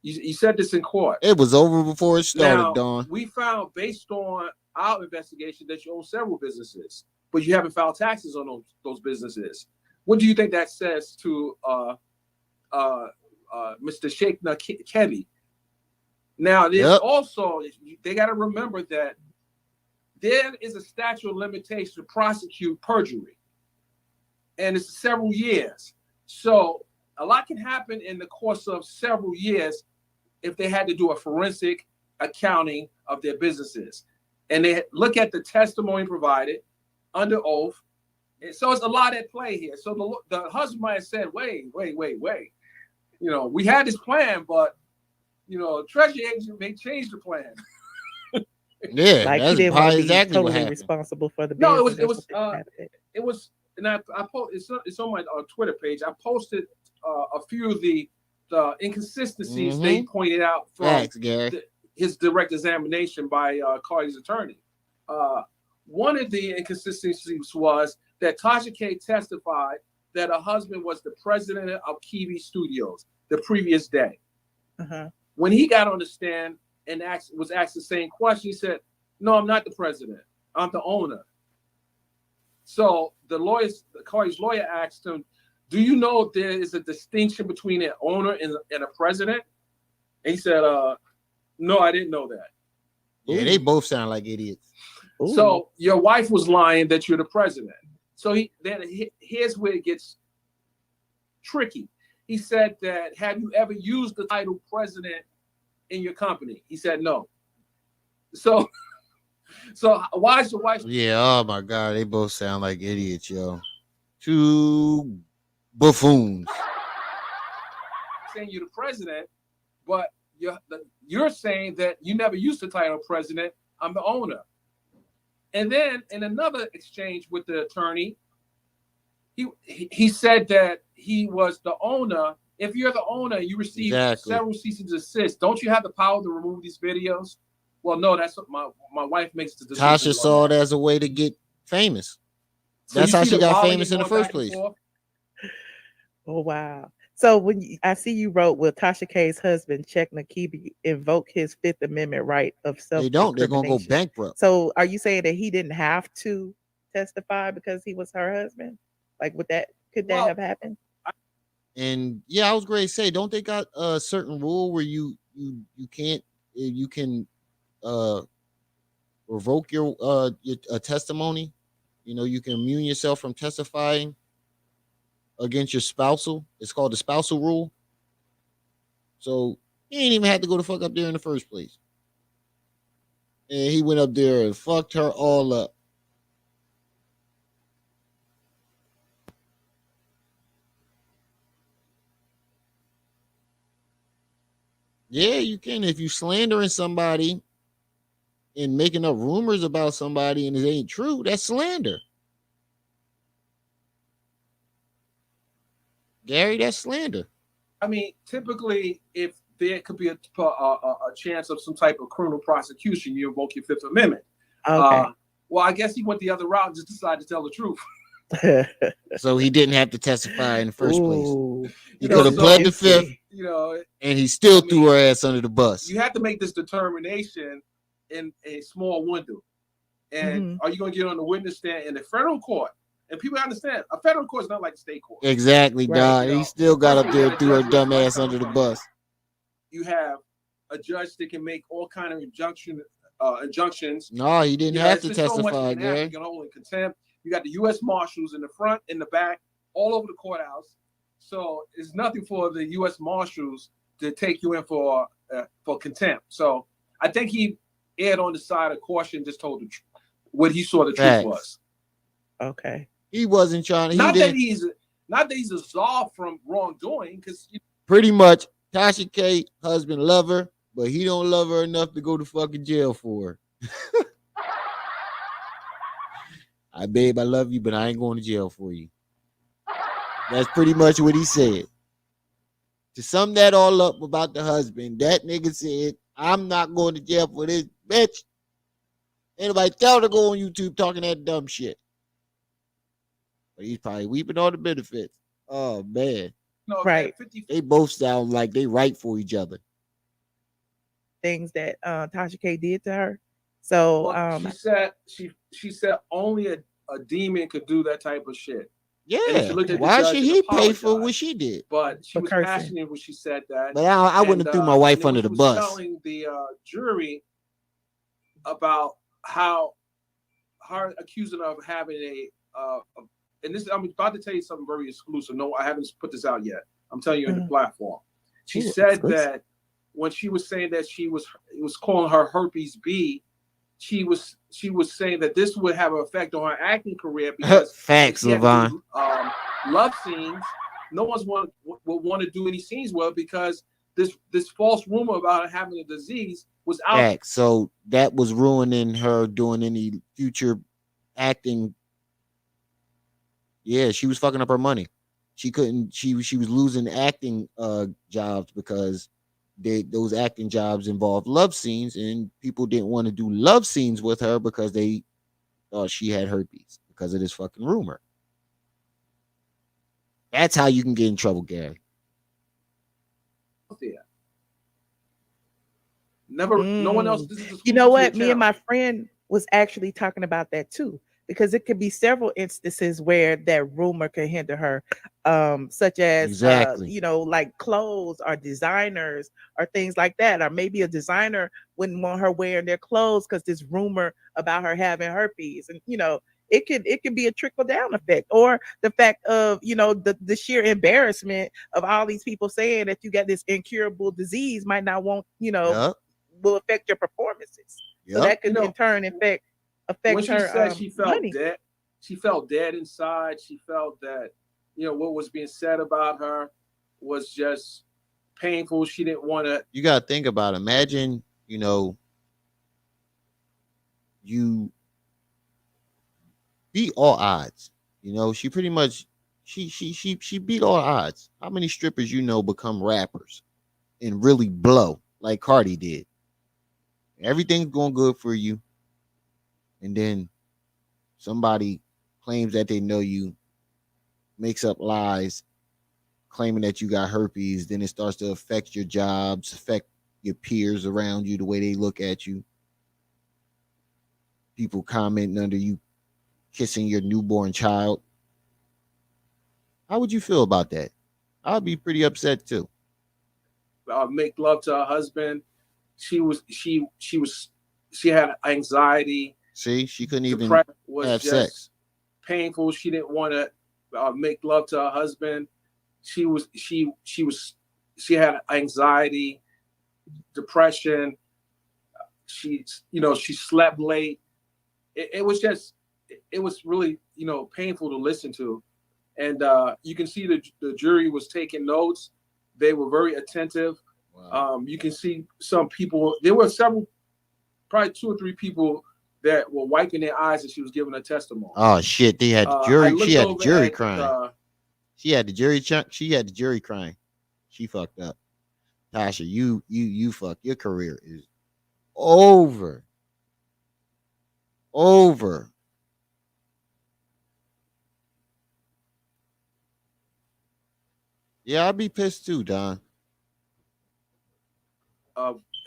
You said this in court.
It was over before it started,
now,
Dawn.
We found, based on our investigation, that you own several businesses, but you haven't filed taxes on those businesses. What do you think that says to Mr. Sheikh Kevi? Now, there's also, they got to remember that there is a statute of limitation to prosecute perjury. And it's several years. So a lot can happen in the course of several years if they had to do a forensic accounting of their businesses. And they look at the testimony provided under oath. And so it's a lot at play here. So the husband might have said, wait. You know, we had this plan, but, you know, Treasury agent may change the plan.
Yeah,
like
that's
he didn't
probably
be
exactly
totally
what happened.
responsible for the
No,
business.
it was, and I it's on my Twitter page. I posted a few of the inconsistencies they pointed out from
Facts, Gary.
his direct examination by Cardi's attorney. One of the inconsistencies was that Tasha K testified that her husband was the president of Kiwi Studios the previous day. When he got on the stand and was asked the same question, he said, "No, I'm not the president. I'm the owner." So Cardi's lawyer asked him, "Do you know there is a distinction between an owner and a president?" And he said, "No, I didn't know that."
Yeah, they both sound like idiots.
So your wife was lying that you're the president. So here's where it gets tricky. He said that, "Have you ever used the title president in your company?" He said no. So why is your wife?
Yeah, oh my God, they both sound like idiots, yo. Two buffoons.
Saying you're the president, but you're saying that you never used the title president. I'm the owner. And then in another exchange with the attorney, he said that he was the owner. If you're the owner, you receive several cease and desist. Don't you have the power to remove these videos? Well, no, that's what my wife makes the decision.
Tasha saw it as a way to get famous.
So
that's how she got famous in the first place.
Oh, wow. So I see you wrote, will Tasha K's husband, Check Nakibi, invoke his Fifth Amendment right of self-incrimination?
They don't. They're going to go bankrupt.
So are you saying that he didn't have to testify because he was her husband? Like, could that have happened?
And yeah, I was going to say, don't they got a certain rule where you can revoke your testimony? You know, you can immune yourself from testifying against your spousal. It's called the spousal rule. So he ain't even had to go the fuck up there in the first place. And he went up there and fucked her all up. Yeah, you can. If you slandering somebody and making up rumors about somebody and it ain't true, that's slander. Gary, that's slander.
I mean, typically, if there could be a chance of some type of criminal prosecution, you invoke your Fifth Amendment.
Okay.
Well, I guess he went the other route and just decided to tell the truth.
So he didn't have to testify in the first place. He could have pled the Fifth, and he still threw her ass under the bus.
You have to make this determination in a small window. And are you going to get on the witness stand in the federal court? And people understand, a federal court is not like a state court.
Exactly, dog. He still got up there and threw her dumb ass under the bus.
You have a judge that can make all kind of injunctions.
No, he didn't have to testify, Gary.
You can hold in contempt. You got the U.S. Marshals in the front, in the back, all over the courthouse. So it's nothing for the U.S. Marshals to take you in for contempt. So I think he erred on the side of caution, just told the truth, what he saw the truth was.
Okay.
He wasn't trying to.
Not that he's absolved from wrongdoing, because
pretty much Tasha K husband love her, but he don't love her enough to go to fucking jail for her. Babe, I love you, but I ain't going to jail for you. That's pretty much what he said. To sum that all up about the husband, that nigga said, I'm not going to jail for this bitch. Anybody tell her to go on YouTube talking that dumb shit. But he's probably weeping all the benefits. Oh, man.
No,
right.
They both sound like they right for each other.
Things that Tasha K did to her. So
she said only a demon could do that type of shit.
Yeah. Why should he pay for what she did?
But she was passionate when she said that.
But I wouldn't have threw my wife under the bus.
Telling the jury about how her accusing of having and this, I'm about to tell you something very exclusive. No, I haven't put this out yet. I'm telling you in the platform. She said that when she was saying that it was calling her herpes B, she was saying that this would have an effect on her acting career because
facts, Levon.
Love scenes. No one's would want to do any scenes with her because this false rumor about her having a disease was out.
Facts. So that was ruining her doing any future acting. Yeah, she was fucking up her money. She couldn't. She was losing acting jobs because those acting jobs involved love scenes, and people didn't want to do love scenes with her because they thought she had herpes because of this fucking rumor. That's how you can get in trouble, Gary.
Yeah. Never, no one else. This is
you know what? Me and my friend was actually talking about that too, because it could be several instances where that rumor could hinder her, such as you know, like clothes or designers or things like that, or maybe a designer wouldn't want her wearing their clothes because this rumor about her having herpes, and you know, it could be a trickle down effect, or the fact of, you know, the sheer embarrassment of all these people saying that you got this incurable disease might not want, you know, will affect your performances. So that could in turn affect
when she
her
said she felt
money.
dead, she felt dead inside. She felt that, you know, what was being said about her was just painful. She didn't want to.
You got to think about it. Imagine, you know, you beat all odds. You know, she pretty much she beat all odds. How many strippers you know become rappers and really blow like Cardi did? Everything's going good for you, and then somebody claims that they know you, makes up lies, claiming that you got herpes. Then it starts to affect your jobs, affect your peers around you, the way they look at you. People commenting under you kissing your newborn child. How would you feel about that? I'd be pretty upset too.
Make love to her husband. She had anxiety.
See, she couldn't even
was
have
just
sex.
Painful. She didn't want to make love to her husband. She had anxiety, depression. She slept late. It was really, you know, painful to listen to. And you can see the jury was taking notes. They were very attentive. Wow. You can see some people, there were probably 2 or 3 people that were wiping their eyes as she was giving her testimony.
Oh shit! They had the jury. She had the jury crying. She had the jury crying. She fucked up. Tasha, you fuck. Your career is over. Over. Yeah, I'd be pissed too, Don.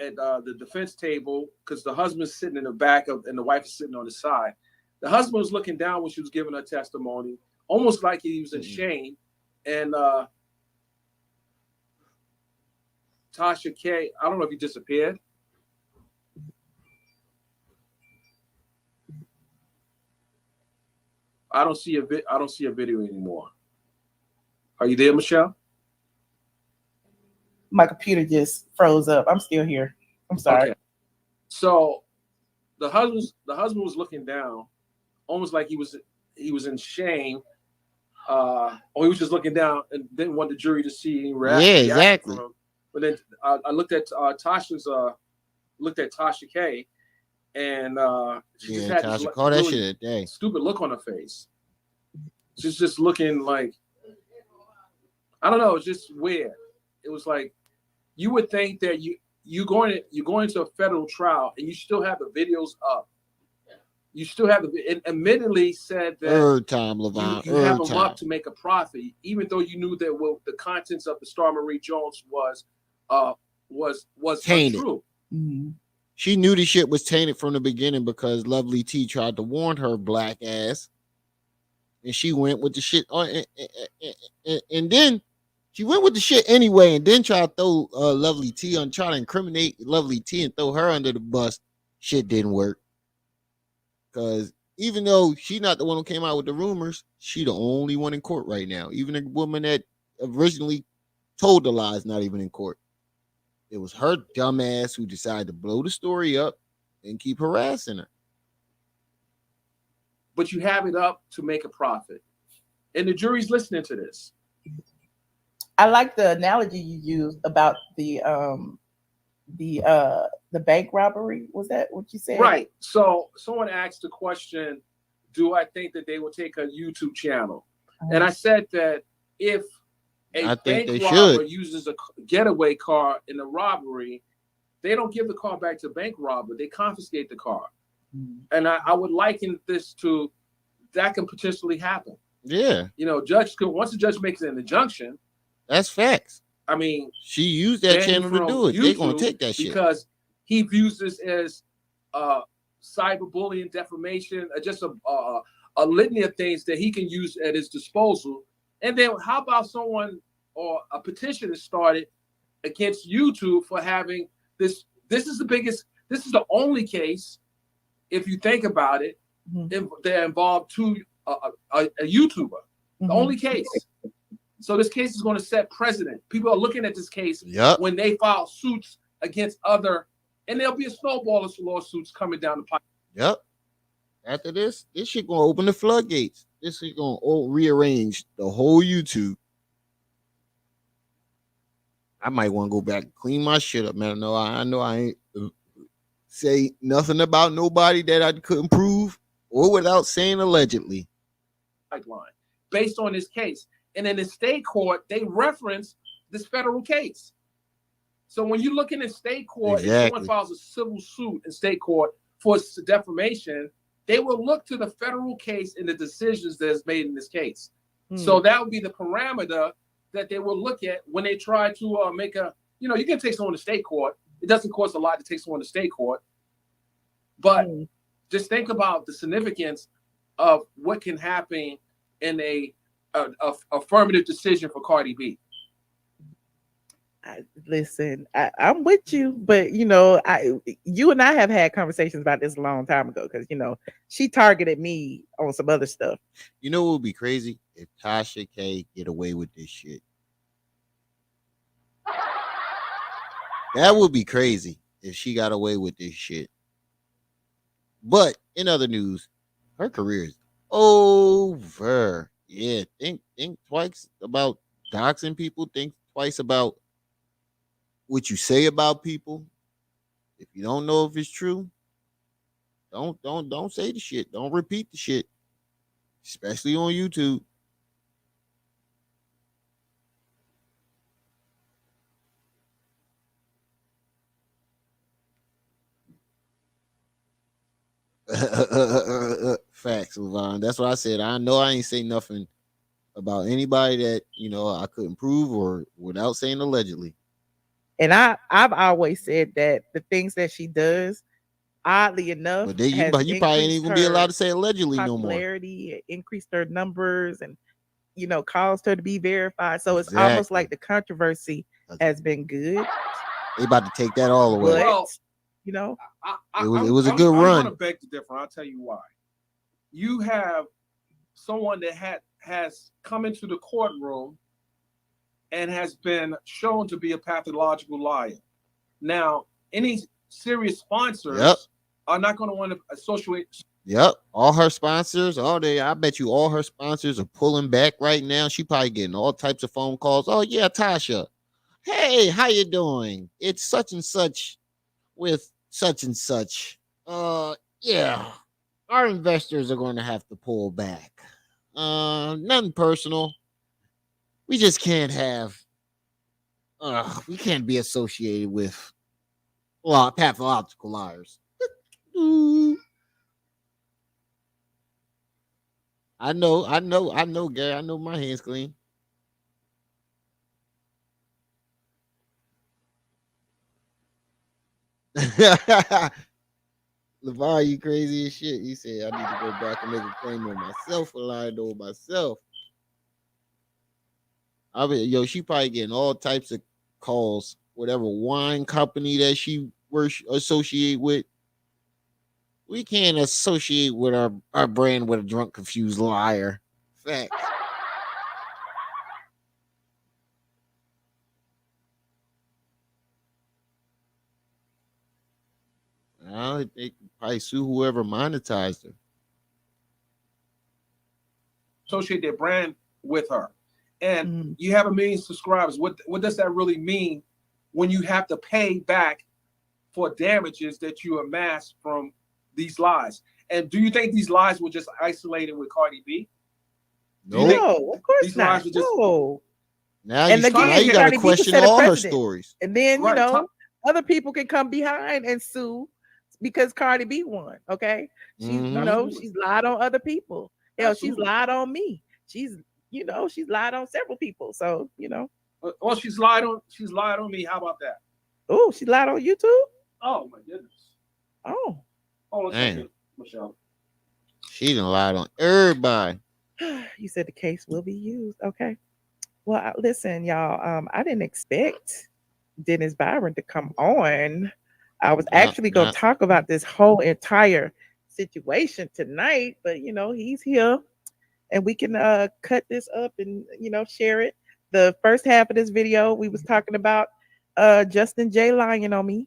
At the defense table, because the husband's sitting in the back and the wife is sitting on the side. The husband was looking down when she was giving her testimony, almost like he was in shame. And Tasha K, I don't know if he disappeared. I don't see a video anymore. Are you there, Michelle?
My computer just froze up. I'm still here. I'm sorry.
Okay. So the husband was looking down, almost like he was in shame. Or he was just looking down and didn't want the jury to see any reaction.
Yeah, exactly.
From him. But then I looked at Tasha K, and she just had
Tasha,
this
call that
really
shit a day.
Stupid look on her face. She's just looking like, I don't know. It's just weird. It was like, you would think that you're going into a federal trial and you still have the videos up. You still have it admittedly said that you have them up to make a profit, even though you knew that the contents of the Star Marie Jones was
tainted.
Untrue.
Mm-hmm.
She knew the shit was tainted from the beginning because Lovely T tried to warn her black ass, and she went with the shit. And then she went with the shit anyway, and then tried to throw Lovely T on, try to incriminate Lovely T and throw her under the bus. Shit didn't work. Because even though she's not the one who came out with the rumors, she the only one in court right now. Even the woman that originally told the lies not even in court. It was her dumb ass who decided to blow the story up and keep harassing her.
But you have it up to make a profit. And the jury's listening to this.
I like the analogy you used about the bank robbery. Was that what you said?
Right. So someone asked the question, do I think that they will take a YouTube channel? And I said that if
I think
bank
they
robber
should.
uses a getaway car in a robbery, they don't give the car back to the bank robber. They confiscate the car. And I would liken this to that can potentially happen.
Yeah.
Once the judge makes an injunction.
That's facts.
I mean,
she used that channel to do it. They're going to take that shit.
Because he views this as cyberbullying, defamation, just a litany of things that he can use at his disposal. And then how about someone or a petition is started against YouTube for having this? This is the only case, if you think about it, that involved a YouTuber. The only case. So this case is going to set precedent. People are looking at this case when they file suits against other, and there'll be a snowball of lawsuits coming down the pipe.
Yep. After this shit going to open the floodgates. This shit going to rearrange the whole YouTube. I might want to go back and clean my shit up, man. No, I know I ain't say nothing about nobody that I couldn't prove or without saying allegedly.
Pipeline based on this case. And in the state court, they reference this federal case. So when you're looking at state court, if someone files a civil suit in state court for defamation, they will look to the federal case and the decisions that's made in this case. So that would be the parameter that they will look at when they try to make a, you can take someone to state court. It doesn't cost a lot to take someone to state court. But just think about the significance of what can happen in a affirmative decision for Cardi B.
Listen, I'm with you, but you and I have had conversations about this a long time ago because she targeted me on some other stuff.
You know what would be crazy if Tasha K get away with this shit? That would be crazy if she got away with this shit. But in other news, her career is over. Yeah, think twice about doxing people. Think twice about what you say about people. If you don't know if it's true, don't say the shit. Don't repeat the shit, especially on YouTube. Facts, Levon. That's what I said. I know I ain't say nothing about anybody that I couldn't prove or without saying allegedly.
And I've always said that the things that she does, oddly enough,
but you probably ain't even be allowed to say allegedly no more.
Popularity increased her numbers and caused her to be verified. So it's almost like the controversy has been good.
They about to take that all away.
But,
it was a good run.
I'm gonna beg to differ. I'll tell you why. You have someone that has come into the courtroom and has been shown to be a pathological liar. Now, any serious sponsors are not going to want to associate.
Yep, all her sponsors, I bet you all her sponsors are pulling back right now. She probably getting all types of phone calls. Oh yeah, Tasha. Hey, how you doing? It's such and such with such and such. Yeah, our investors are going to have to pull back. Nothing personal. We just can't have. We can't be associated with pathological liars. I know, Gary. I know my hands clean. LeVar, you crazy as shit. He said, I need to go back and make a claim on myself for lying on myself. I mean, she probably getting all types of calls, whatever wine company that she associate with. We can't associate with our brand with a drunk, confused liar. Facts. They could probably sue whoever monetized her.
Associate their brand with her. And you have 1 million subscribers. What does that really mean when you have to pay back for damages that you amassed from these lies? And do you think these lies were just isolated with Cardi B?
No, of course not.
Now
And
you,
again,
now you got to
Cardi B
question
set a
all her
precedent.
stories.
And then,
Right.
you know, other people can come behind and sue because Cardi B won. Okay. She's, you know, she's lied on other people. Hell, she's lied on me. She's, you know, she's lied on several people. So, you know.
Oh, she's lied on me. How about that?
Oh, she lied on you too?
Oh my goodness.
Oh.
Hold on a second, Michelle.
She done lied on everybody.
You said the case will be used. Okay. Well, listen, y'all. I didn't expect Dennis Byron to come on. I was actually going to talk about this whole entire situation tonight, but you know, he's here and we can cut this up and, you know, share it. The first half of this video, we was talking about Justin J lying on me.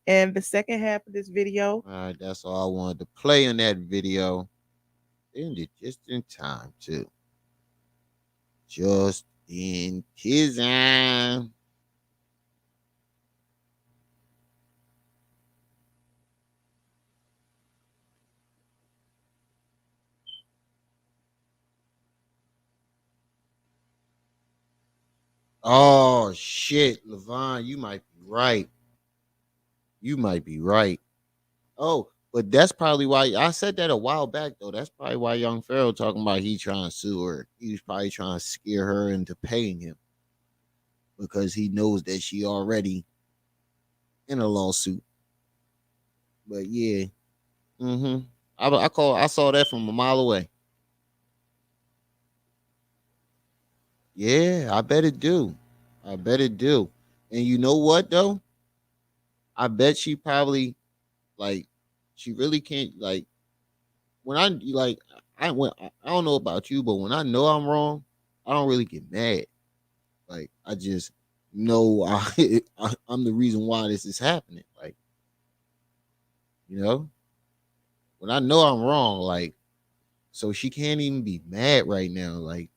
And the second half of this video.
All right, that's all I wanted to play in that video. Ended just in time, too. Just in time. Oh shit, Levon, you might be right. You might be right. Oh, but that's probably why I said that a while back though. That's probably why Young Pharaoh talking about he trying to sue her. He was probably trying to scare her into paying him because he knows that she already in a lawsuit. But yeah, I saw that from a mile away. Yeah, I bet it do. I bet it do. And you know what though? I bet she probably like she really can't like when I like I don't know about you, but when I know I'm wrong, I don't really get mad. Like I just know I'm the reason why this is happening. Like, you know, when I know I'm wrong, like, so she can't even be mad right now. Like,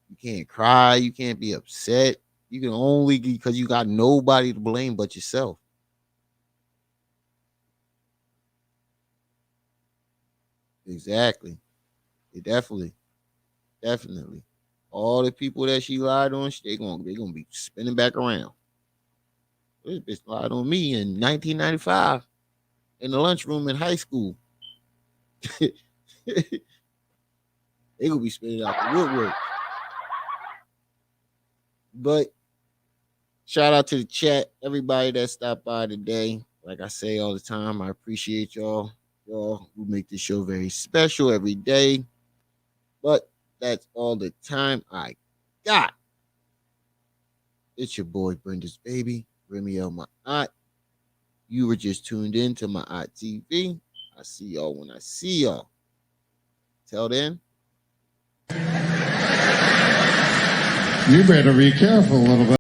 you can't cry, you can't be upset. You can only because you got nobody to blame but yourself. Exactly. It definitely. All the people that she lied on, they gonna be spinning back around. This bitch lied on me in 1995 in the lunchroom in high school. They gonna be spinning out the woodwork. But shout out to the chat, everybody that stopped by today. Like I say all the time, I appreciate y'all. Y'all who make this show very special every day. But that's all the time I got. It's your boy Brenda's baby, Remiel my aunt. You were just tuned in to my aunt TV. I see y'all when I see y'all. Till then.
You better be careful, little bit.